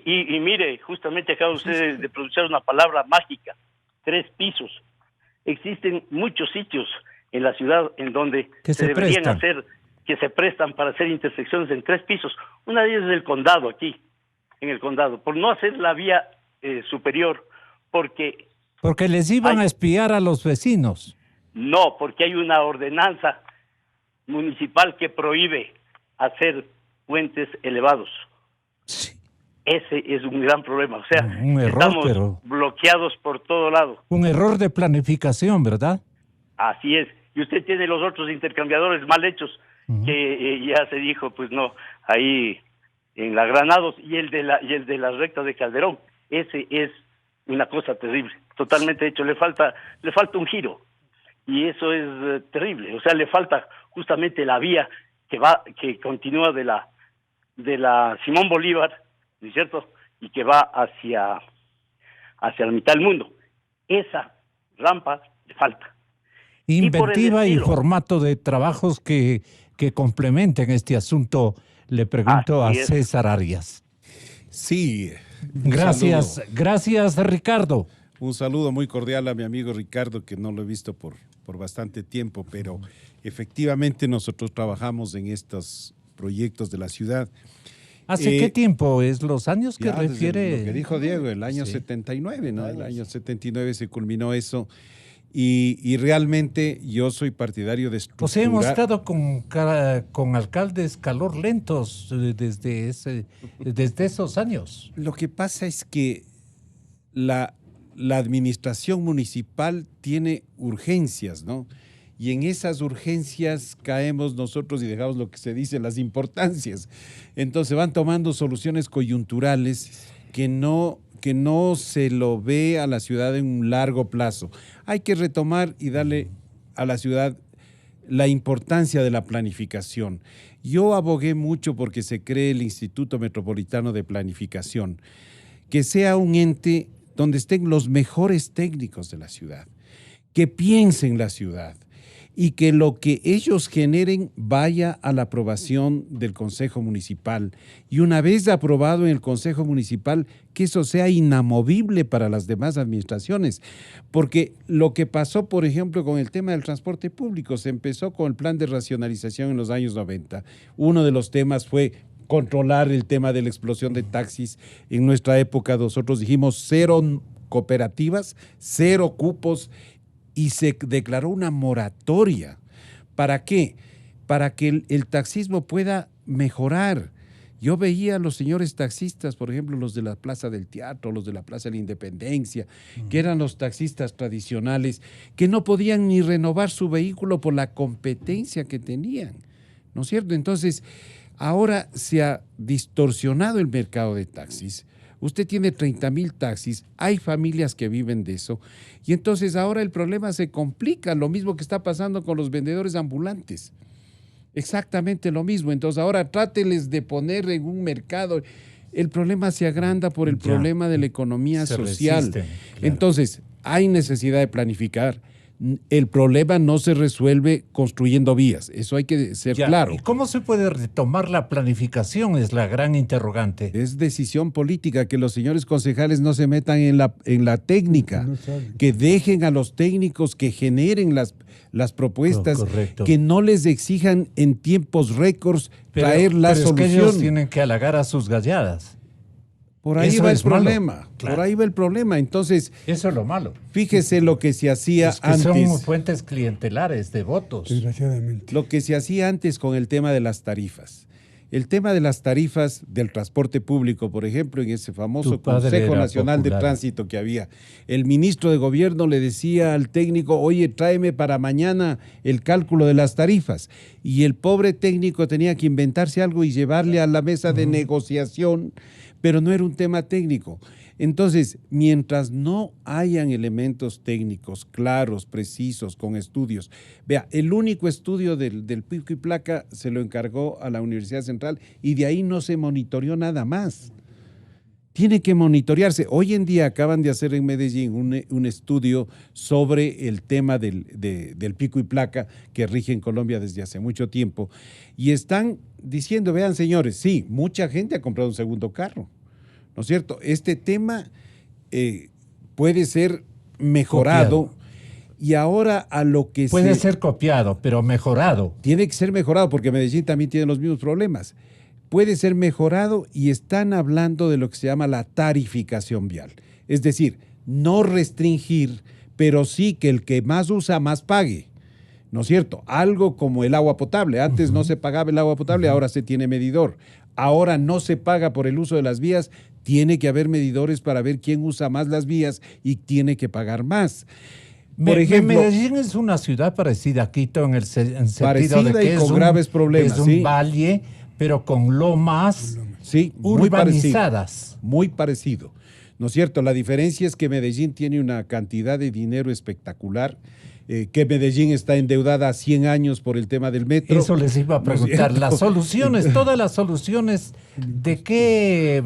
Y mire, justamente acaba usted de pronunciar una palabra mágica. 3 pisos. Existen muchos sitios en la ciudad en donde se deberían hacer, que se prestan para hacer intersecciones en 3 pisos. Una de ellas es el condado, aquí, en el condado, por no hacer la vía superior, porque les iban a espiar a los vecinos. No, porque hay una ordenanza municipal que prohíbe hacer puentes elevados. Sí. Ese es un gran problema. O sea, un error, estamos bloqueados por todo lado. Un error de planificación, ¿verdad? Así es. Y usted tiene los otros intercambiadores mal hechos, que ya se dijo, pues no, ahí en la Granados y el de las rectas de Calderón. Ese es una cosa terrible, totalmente hecho. Le falta un giro. Y eso es terrible. O sea, le falta justamente la vía que continúa de la Simón Bolívar, ¿no es cierto? Y que va hacia la mitad del mundo. Esa rampa le falta. Inventiva y formato de trabajos que complementen este asunto, le pregunto a César Arias. Sí. Gracias Ricardo. Un saludo muy cordial a mi amigo Ricardo, que no lo he visto por bastante tiempo, pero efectivamente nosotros trabajamos en estos proyectos de la ciudad. ¿Hace qué tiempo es los años que refiere? Lo que dijo Diego, el año 79, ¿no? El año 79 se culminó eso. Y realmente yo soy partidario de estructurar. Pues hemos estado con alcaldes calor lentos desde esos años. Lo que pasa es que la administración municipal tiene urgencias, ¿no? y en esas urgencias caemos nosotros y dejamos lo que se dice las importancias. Entonces van tomando soluciones coyunturales que no se lo ve a la ciudad en un largo plazo. Hay que retomar y darle a la ciudad la importancia de la planificación. Yo abogué mucho porque se cree el Instituto Metropolitano de Planificación, que sea un ente donde estén los mejores técnicos de la ciudad, que piensen la ciudad y que lo que ellos generen vaya a la aprobación del Consejo Municipal. Y una vez aprobado en el Consejo Municipal, que eso sea inamovible para las demás administraciones. Porque lo que pasó, por ejemplo, con el tema del transporte público, se empezó con el plan de racionalización en los años 90. Uno de los temas fue controlar el tema de la explosión de taxis. En nuestra época nosotros dijimos 0 cooperativas, 0 cupos, y se declaró una moratoria. ¿Para qué? Para que el taxismo pueda mejorar. Yo veía a los señores taxistas, por ejemplo, los de la Plaza del Teatro, los de la Plaza de la Independencia, que eran los taxistas tradicionales, que no podían ni renovar su vehículo por la competencia que tenían, ¿no es cierto? Entonces, ahora se ha distorsionado el mercado de taxis. Usted tiene 30,000 taxis, hay familias que viven de eso, y entonces ahora el problema se complica, lo mismo que está pasando con los vendedores ambulantes. Exactamente lo mismo. Entonces ahora tráteles de poner en un mercado. El problema se agranda por el problema de la economía social. Resisten, claro. Entonces, hay necesidad de planificar. El problema no se resuelve construyendo vías. Eso hay que ser claro. ¿Y cómo se puede retomar la planificación? Es la gran interrogante. Es decisión política, que los señores concejales no se metan en la técnica, No saben. que dejen a los técnicos que generen las propuestas, Correcto. que no les exijan en tiempos récords traer la pero es que ellos solución. tienen que halagar a sus galladas. Por ahí Eso va el es malo. problema. Claro. Por ahí va el problema. Entonces, Eso es lo malo. fíjese lo que se hacía Es que son antes. fuentes clientelares de votos. Desgraciadamente. Lo que se hacía antes con el tema de las tarifas. El tema de las tarifas del transporte público, por ejemplo, en ese famoso Tu padre Consejo era Nacional de popular. Tránsito que había, el ministro de Gobierno le decía al técnico, oye, tráeme para mañana el cálculo de las tarifas. Y el pobre técnico tenía que inventarse algo y llevarle a la mesa de negociación, pero no era un tema técnico. Entonces, mientras no hayan elementos técnicos claros, precisos, con estudios. Vea, el único estudio del pico y placa se lo encargó a la Universidad Central y de ahí no se monitoreó nada más. Tiene que monitorearse. Hoy en día acaban de hacer en Medellín un estudio sobre el tema del pico y placa que rige en Colombia desde hace mucho tiempo. Y están diciendo, vean señores, sí, mucha gente ha comprado un segundo carro, ¿no es cierto? Este tema puede ser mejorado. Copiado. Y ahora a lo que Puede ser copiado, pero mejorado. tiene que ser mejorado, porque Medellín también tiene los mismos problemas. Puede ser mejorado y están hablando de lo que se llama la tarificación vial. Es decir, no restringir, pero sí que el que más usa, más pague. ¿No es cierto? Algo como el agua potable. Antes no se pagaba el agua potable, ahora se tiene medidor. Ahora no se paga por el uso de las vías, tiene que haber medidores para ver quién usa más las vías y tiene que pagar más. Por ejemplo, Medellín es una ciudad parecida a Quito en sentido Parecida de que y es con graves problemas, es un sí. valle, pero con lomas sí, muy parecido. urbanizadas. Muy parecido. ¿No es cierto? La diferencia es que Medellín tiene una cantidad de dinero espectacular, que Medellín está endeudada a 100 años por el tema del metro. Eso les iba a ¿No es preguntar. cierto? Las soluciones, todas las soluciones, ¿de qué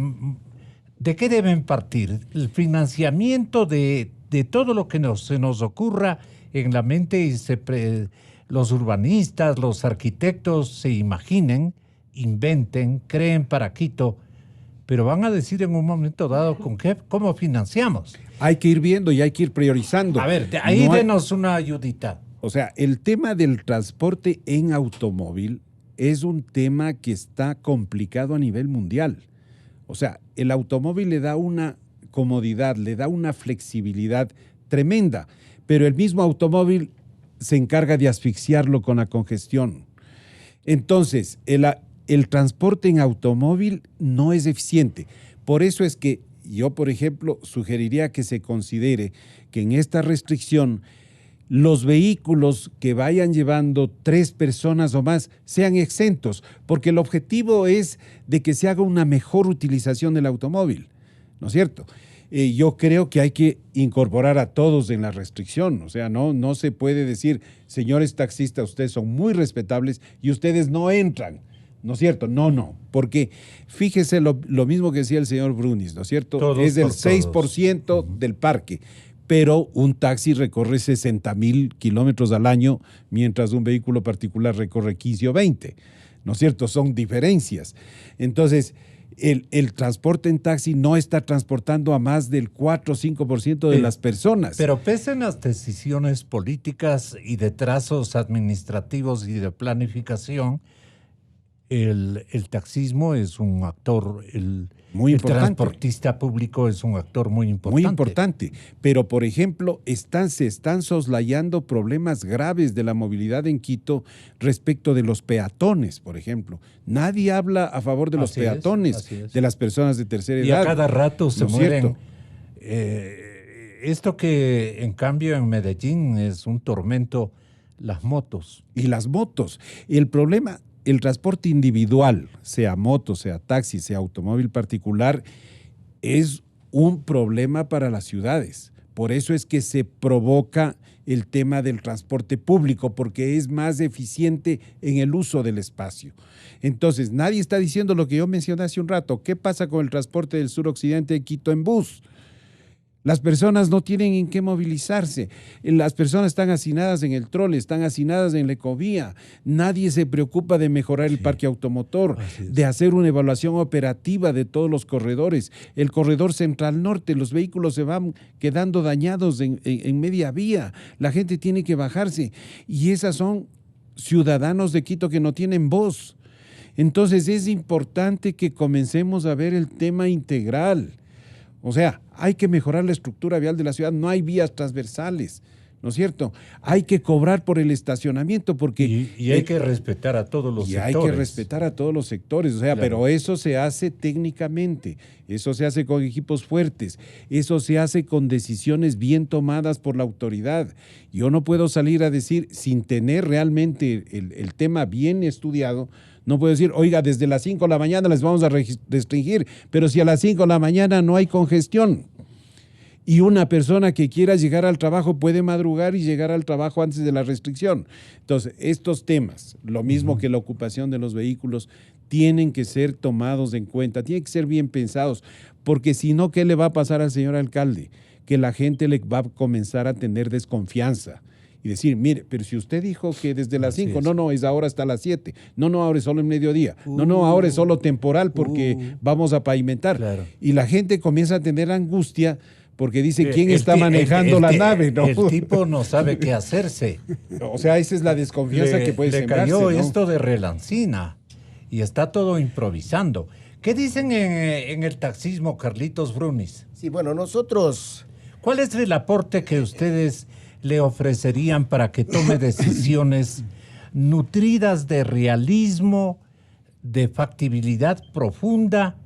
deben partir? El financiamiento de todo lo que se nos ocurra en la mente y los urbanistas, los arquitectos se imaginen, inventen, creen para Quito, pero van a decir en un momento dado cómo financiamos. Hay que ir viendo y hay que ir priorizando. A ver, ahí No hay- denos una ayudita. O sea, el tema del transporte en automóvil es un tema que está complicado a nivel mundial. O sea, el automóvil le da una comodidad, le da una flexibilidad tremenda, pero el mismo automóvil se encarga de asfixiarlo con la congestión. Entonces, el transporte en automóvil no es eficiente. Por eso es que yo, por ejemplo, sugeriría que se considere que en esta restricción los vehículos que vayan llevando 3 personas o más sean exentos, porque el objetivo es de que se haga una mejor utilización del automóvil, ¿no es cierto? Yo creo que hay que incorporar a todos en la restricción, o sea, no se puede decir, señores taxistas, ustedes son muy respetables y ustedes no entran, ¿no es cierto? No, porque fíjese lo mismo que decía el señor Brunis, ¿no es cierto? Todos es del por 6% todos. del parque, pero un taxi recorre 60,000 kilómetros al año, mientras un vehículo particular recorre 15 o 20, ¿no es cierto? Son diferencias. Entonces, el transporte en taxi no está transportando a más del 4 o 5% de las personas. Pero pese en las decisiones políticas y de trazos administrativos y de planificación, el taxismo es un actor, Muy el importante. transportista público es un actor muy importante. Muy importante. Pero, por ejemplo, se están soslayando problemas graves de la movilidad en Quito respecto de los peatones, por ejemplo. Nadie habla a favor de los Así es, peatones, así es. de las personas de tercera Y edad. a cada rato se ¿No es mueren. cierto? Esto que en cambio en Medellín es un tormento, las motos. Y las motos. El problema, el transporte individual, sea moto, sea taxi, sea automóvil particular, es un problema para las ciudades. Por eso es que se provoca el tema del transporte público, porque es más eficiente en el uso del espacio. Entonces, nadie está diciendo lo que yo mencioné hace un rato. ¿Qué pasa con el transporte del suroccidente de Quito en bus? Las personas no tienen en qué movilizarse. Las personas están hacinadas en el trole, están hacinadas en la ecovía. Nadie se preocupa de mejorar el parque automotor, de hacer una evaluación operativa de todos los corredores. El corredor central norte, los vehículos se van quedando dañados en media vía. La gente tiene que bajarse. Y esas son ciudadanos de Quito que no tienen voz. Entonces es importante que comencemos a ver el tema integral. O sea, hay que mejorar la estructura vial de la ciudad, no hay vías transversales, ¿no es cierto? Hay que cobrar por el estacionamiento porque... Y hay que respetar a todos los sectores. Hay que respetar a todos los sectores, o sea, Claro. pero eso se hace técnicamente, eso se hace con equipos fuertes, eso se hace con decisiones bien tomadas por la autoridad. Yo no puedo salir a decir, sin tener realmente el tema bien estudiado, no puedo decir, oiga, desde las 5 de la mañana les vamos a restringir, pero si a las 5 de la mañana no hay congestión y una persona que quiera llegar al trabajo puede madrugar y llegar al trabajo antes de la restricción. Entonces, estos temas, lo mismo que la ocupación de los vehículos, tienen que ser tomados en cuenta, tienen que ser bien pensados, porque si no, ¿qué le va a pasar al señor alcalde? Que la gente le va a comenzar a tener desconfianza. Y decir, mire, pero si usted dijo que desde las 5, no, es ahora hasta las 7, no, ahora es solo en mediodía, no, ahora es solo temporal porque vamos a pavimentar. Claro. Y la gente comienza a tener angustia porque dice, ¿quién está manejando la nave? ¿No? El tipo no sabe qué hacerse. O sea, esa es la desconfianza que puede sembrarse. Le cayó, ¿no? esto de relancina y está todo improvisando. ¿Qué dicen en el taxismo, Carlitos Brunis? Sí, bueno, nosotros... ¿Cuál es el aporte que ustedes le ofrecerían para que tome decisiones nutridas de realismo, de factibilidad profunda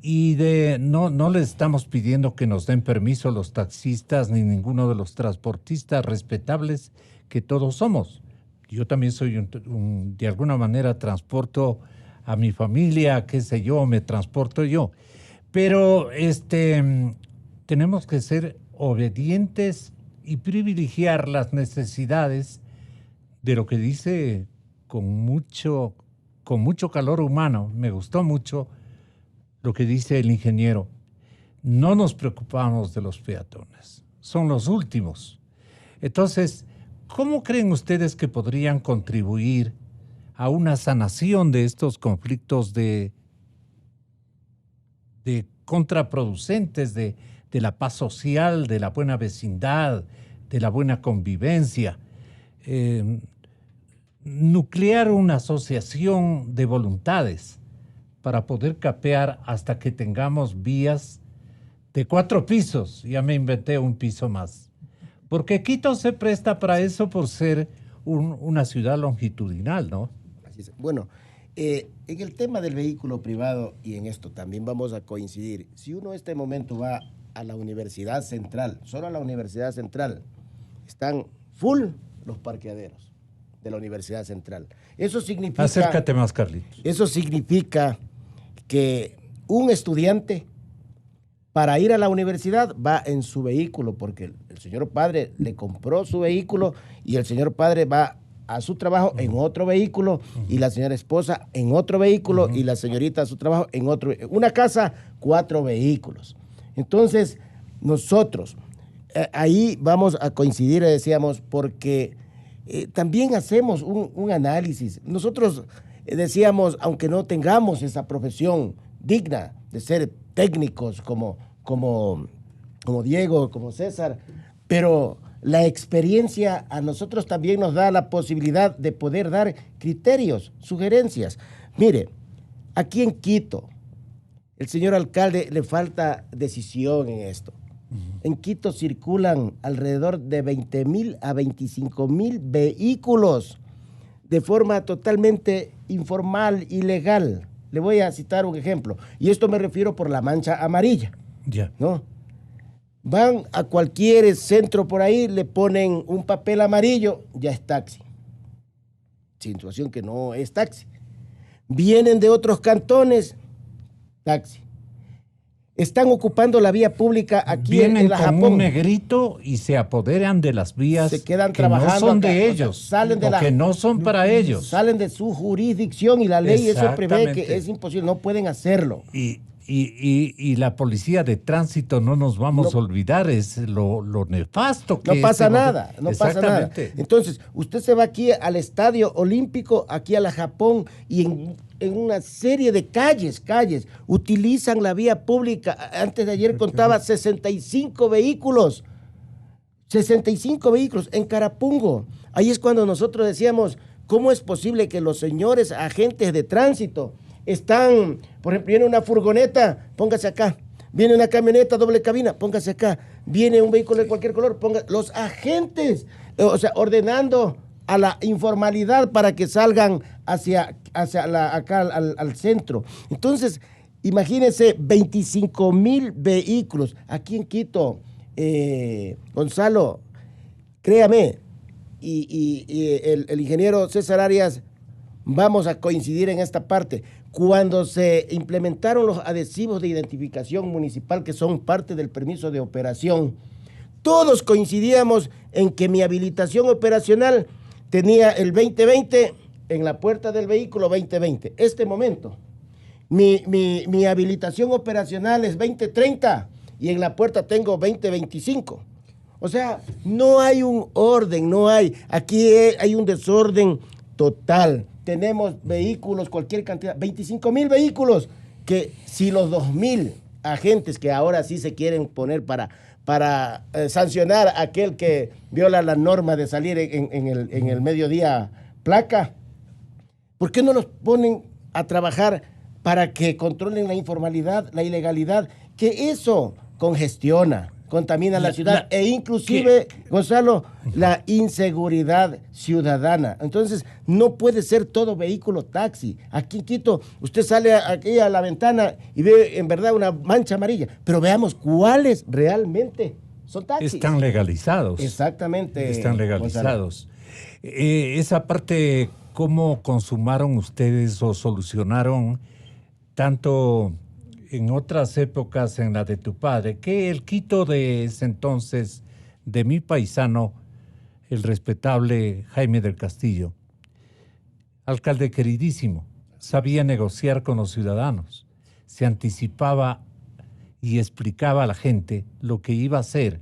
y de no les estamos pidiendo que nos den permiso los taxistas ni ninguno de los transportistas respetables que todos somos? Yo también soy de alguna manera transporto a mi familia, qué sé yo, me transporto yo. Pero tenemos que ser obedientes y privilegiar las necesidades de lo que dice con mucho calor humano. Me gustó mucho lo que dice el ingeniero. No nos preocupamos de los peatones, son los últimos. Entonces, ¿cómo creen ustedes que podrían contribuir a una sanación de estos conflictos de contraproducentes, de la paz social, de la buena vecindad, de la buena convivencia? Nuclear una asociación de voluntades para poder capear hasta que tengamos vías de 4 pisos. Ya me inventé un piso más. Porque Quito se presta para eso por ser una ciudad longitudinal, ¿no? Así es. Bueno, en el tema del vehículo privado, y en esto también vamos a coincidir, si uno en este momento va a la Universidad Central, solo a la Universidad Central, están full los parqueaderos de la Universidad Central. Eso significa... Acércate más, Carlitos. Eso significa que un estudiante para ir a la universidad va en su vehículo, porque el señor padre le compró su vehículo y el señor padre va a su trabajo en otro vehículo y la señora esposa en otro vehículo y la señorita a su trabajo en otro. Una casa, 4 vehículos. Entonces, nosotros ahí vamos a coincidir, decíamos, porque también hacemos un análisis. Nosotros decíamos, aunque no tengamos esa profesión digna de ser técnicos como Diego, como César, pero la experiencia a nosotros también nos da la posibilidad de poder dar criterios, sugerencias. Mire, aquí en Quito, el señor alcalde le falta decisión en esto. En Quito circulan alrededor de 20,000 a 25,000 vehículos de forma totalmente informal, ilegal. Le voy a citar un ejemplo, y esto me refiero por la mancha amarilla. Ya. ¿No? Van a cualquier centro por ahí, le ponen un papel amarillo, ya es taxi. Situación que no es taxi. Vienen de otros cantones, taxi. Están ocupando la vía pública aquí Vienen en la con Japón. un negrito y se apoderan de las vías Se quedan que trabajando no son acá, de o sea, ellos, salen de o la- que no son para ellos. Salen de su jurisdicción y la ley eso prevé Exactamente. que es imposible, no pueden hacerlo. Y la policía de tránsito, no nos vamos No. a olvidar, es lo nefasto que No pasa este nada, no pasa nada. Exactamente. Entonces, usted se va aquí al Estadio Olímpico, aquí a la Japón, y en una serie de calles, utilizan la vía pública. Antes de ayer contaba 65 vehículos. 65 vehículos en Carapungo. Ahí es cuando nosotros decíamos, ¿cómo es posible que los señores agentes de tránsito están, por ejemplo, viene una furgoneta, póngase acá, viene una camioneta doble cabina, póngase acá, viene un vehículo de cualquier color, los agentes, o sea, ordenando a la informalidad para que salgan acá al centro. Entonces, imagínense 25,000 vehículos aquí en Quito. Gonzalo, créame, y el ingeniero César Arias, vamos a coincidir en esta parte. Cuando se implementaron los adhesivos de identificación municipal, que son parte del permiso de operación, todos coincidíamos en que mi habilitación operacional tenía el 2020 en la puerta del vehículo 2020. Este momento, mi habilitación operacional es 2030 y en la puerta tengo 2025. O sea, no hay un orden, aquí hay un desorden total. Tenemos vehículos, cualquier cantidad, 25,000 vehículos, que si los 2,000 agentes que ahora sí se quieren poner para sancionar a aquel que viola la norma de salir en el mediodía placa, ¿por qué no los ponen a trabajar para que controlen la informalidad, la ilegalidad? Que eso congestiona, contamina la ciudad e inclusive, Gonzalo, la inseguridad ciudadana. Entonces, no puede ser todo vehículo taxi. Aquí en Quito, usted sale aquí a la ventana y ve en verdad una mancha amarilla, pero veamos cuáles realmente son taxis. Están legalizados. Exactamente. Están legalizados. Esa parte, ¿cómo consumaron ustedes o solucionaron tanto en otras épocas, en la de tu padre, que el Quito de ese entonces, de mi paisano, el respetable Jaime del Castillo, alcalde queridísimo, sabía negociar con los ciudadanos, se anticipaba y explicaba a la gente lo que iba a hacer,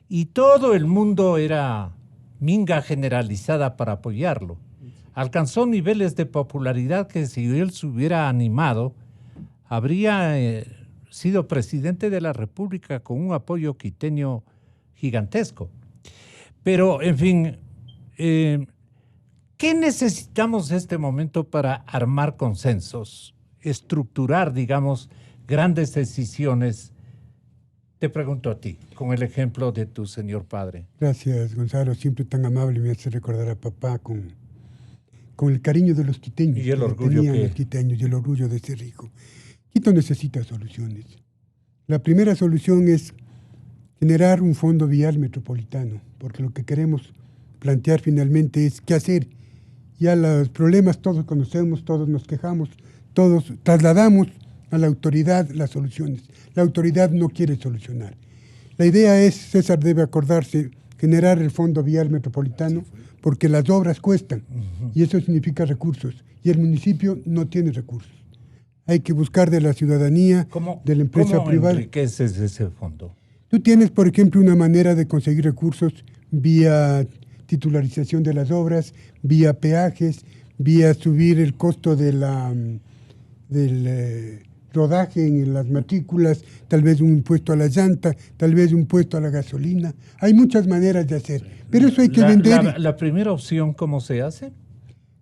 y todo el mundo era minga generalizada para apoyarlo. Alcanzó niveles de popularidad que si él se hubiera animado, habría sido presidente de la República con un apoyo quiteño gigantesco. Pero, en fin, ¿qué necesitamos en este momento para armar consensos, estructurar, digamos, grandes decisiones? Te pregunto a ti, con el ejemplo de tu señor padre. Gracias, Gonzalo, siempre tan amable, me hace recordar a papá con el cariño de los quiteños. Y el que orgullo tenían que... los quiteños y el orgullo de ser rico. Quito necesita soluciones. La primera solución es generar un fondo vial metropolitano, porque lo que queremos plantear finalmente es qué hacer. Ya los problemas todos conocemos, todos nos quejamos, todos trasladamos a la autoridad las soluciones. La autoridad no quiere solucionar. La idea es, César debe acordarse, generar el Fondo Vial Metropolitano, porque las obras cuestan, y eso significa recursos, y el municipio no tiene recursos. Hay que buscar de la ciudadanía, de la empresa privada. ¿Cómo enriqueces ese fondo? Tú tienes, por ejemplo, una manera de conseguir recursos vía titularización de las obras, vía peajes, vía subir el costo de del rodaje en las matrículas, tal vez un impuesto a la llanta, tal vez un impuesto a la gasolina. Hay muchas maneras de hacer, pero eso hay que vender. La primera opción, ¿cómo se hace?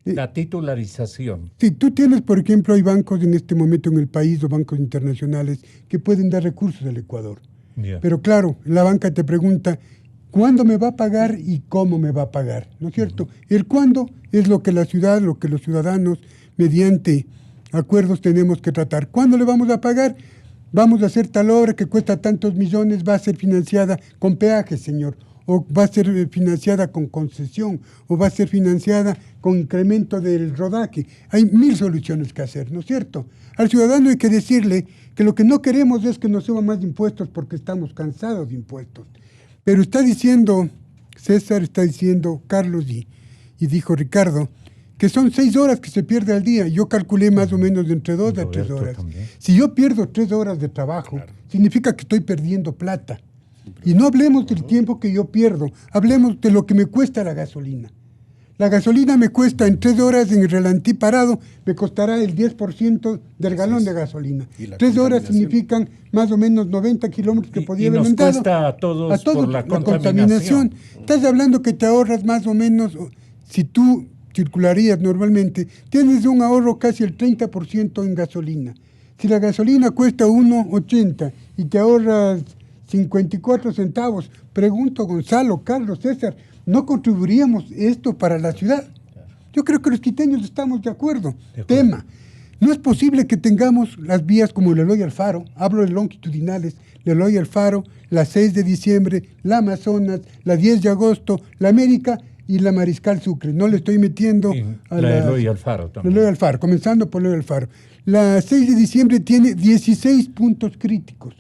La titularización. Sí, tú tienes, por ejemplo, hay bancos en este momento en el país, o bancos internacionales, que pueden dar recursos al Ecuador. Yeah. Pero claro, la banca te pregunta, ¿cuándo me va a pagar y cómo me va a pagar? ¿No es cierto? El cuándo es lo que la ciudad, lo que los ciudadanos, mediante acuerdos tenemos que tratar. ¿Cuándo le vamos a pagar? Vamos a hacer tal obra que cuesta tantos millones, va a ser financiada con peajes, señor, o va a ser financiada con concesión, o va a ser financiada con incremento del rodaje. Hay 1000 soluciones que hacer, ¿no es cierto? Al ciudadano hay que decirle que lo que no queremos es que nos suban más impuestos porque estamos cansados de impuestos. Pero está diciendo César, está diciendo Carlos y dijo Ricardo, que son 6 horas que se pierde al día. Yo calculé más o menos de entre 2 a 3 horas. También. Si yo pierdo 3 horas de trabajo, significa que estoy perdiendo plata. Y no hablemos del tiempo que yo pierdo, hablemos de lo que me cuesta la gasolina. La gasolina me cuesta en 3 horas en el relantí parado, me costará el 10% del galón de gasolina. 3 horas significan más o menos 90 kilómetros que podía haber aumentado. Y nos cuesta a todos por la contaminación. Estás hablando que te ahorras más o menos, si tú circularías normalmente, tienes un ahorro casi el 30% en gasolina. Si la gasolina cuesta 1.80 y te ahorras 54 centavos, pregunto Gonzalo, Carlos, César, ¿no contribuiríamos esto para la ciudad? Yo creo que los quiteños estamos de acuerdo. Tema, no es posible que tengamos las vías como el Eloy Alfaro, hablo de longitudinales, el Eloy Alfaro, la 6 de diciembre, la Amazonas, la 10 de agosto, la América y la Mariscal Sucre. No le estoy metiendo a la Eloy Alfaro también. La Eloy Alfaro, comenzando por Eloy Alfaro. La 6 de diciembre tiene 16 puntos críticos.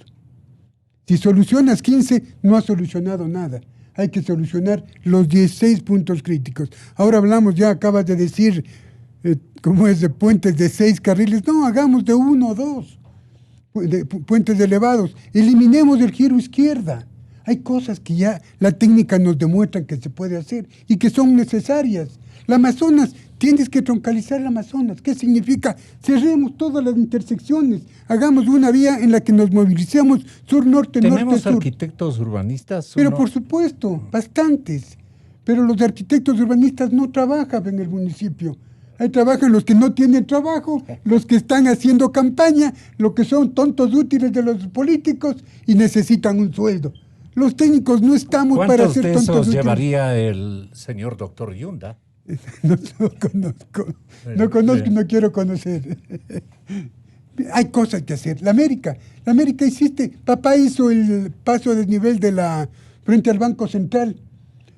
Si solucionas 15, no has solucionado nada. Hay que solucionar los 16 puntos críticos. Ahora hablamos, ya acabas de decir, ¿cómo es? De puentes de 6 carriles. No, hagamos de 1 o 2. Puentes elevados. Eliminemos el giro izquierda. Hay cosas que ya la técnica nos demuestra que se puede hacer y que son necesarias. La Amazonas, tienes que troncalizar la Amazonas. ¿Qué significa? Cerremos todas las intersecciones. Hagamos una vía en la que nos movilicemos sur-norte, norte-sur. ¿Tenemos arquitectos urbanistas? Pero por supuesto, bastantes. Pero los arquitectos urbanistas no trabajan en el municipio. Ahí trabajan los que no tienen trabajo, los que están haciendo campaña, los que son tontos útiles de los políticos y necesitan un sueldo. Los técnicos no estamos para ser tontos útiles. ¿Cuántos de esos llevaría el señor doctor Yunda? No conozco y no quiero conocer. Hay cosas que hacer. La América hiciste. Papá hizo el paso a desnivel frente al Banco Central.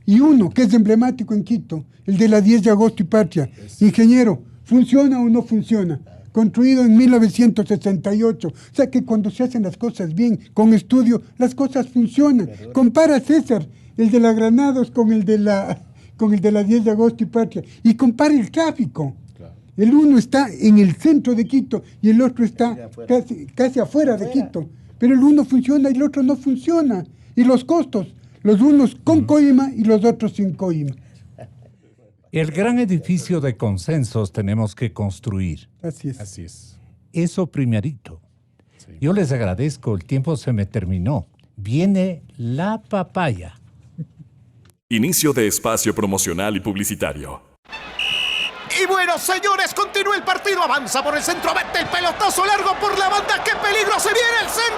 Y uno que es emblemático en Quito, el de la 10 de agosto y Patria. Ingeniero, ¿funciona o no funciona? Construido en 1968. O sea que cuando se hacen las cosas bien, con estudio, las cosas funcionan. Compara, César, el de la Granados con el de la 10 de agosto y Patria. Y compara el tráfico. Claro. El uno está en el centro de Quito y el otro está casi afuera de Quito. Pero el uno funciona y el otro no funciona. Y los costos, los unos con coima y los otros sin coima. El gran edificio de consensos tenemos que construir. Así es. Así es. Eso primerito. Sí. Yo les agradezco, el tiempo se me terminó. Viene la papaya. Inicio de espacio promocional y publicitario. Y bueno, señores, continúa el partido, avanza por el centro, mete el pelotazo largo por la banda, ¡qué peligro! Se viene el centro.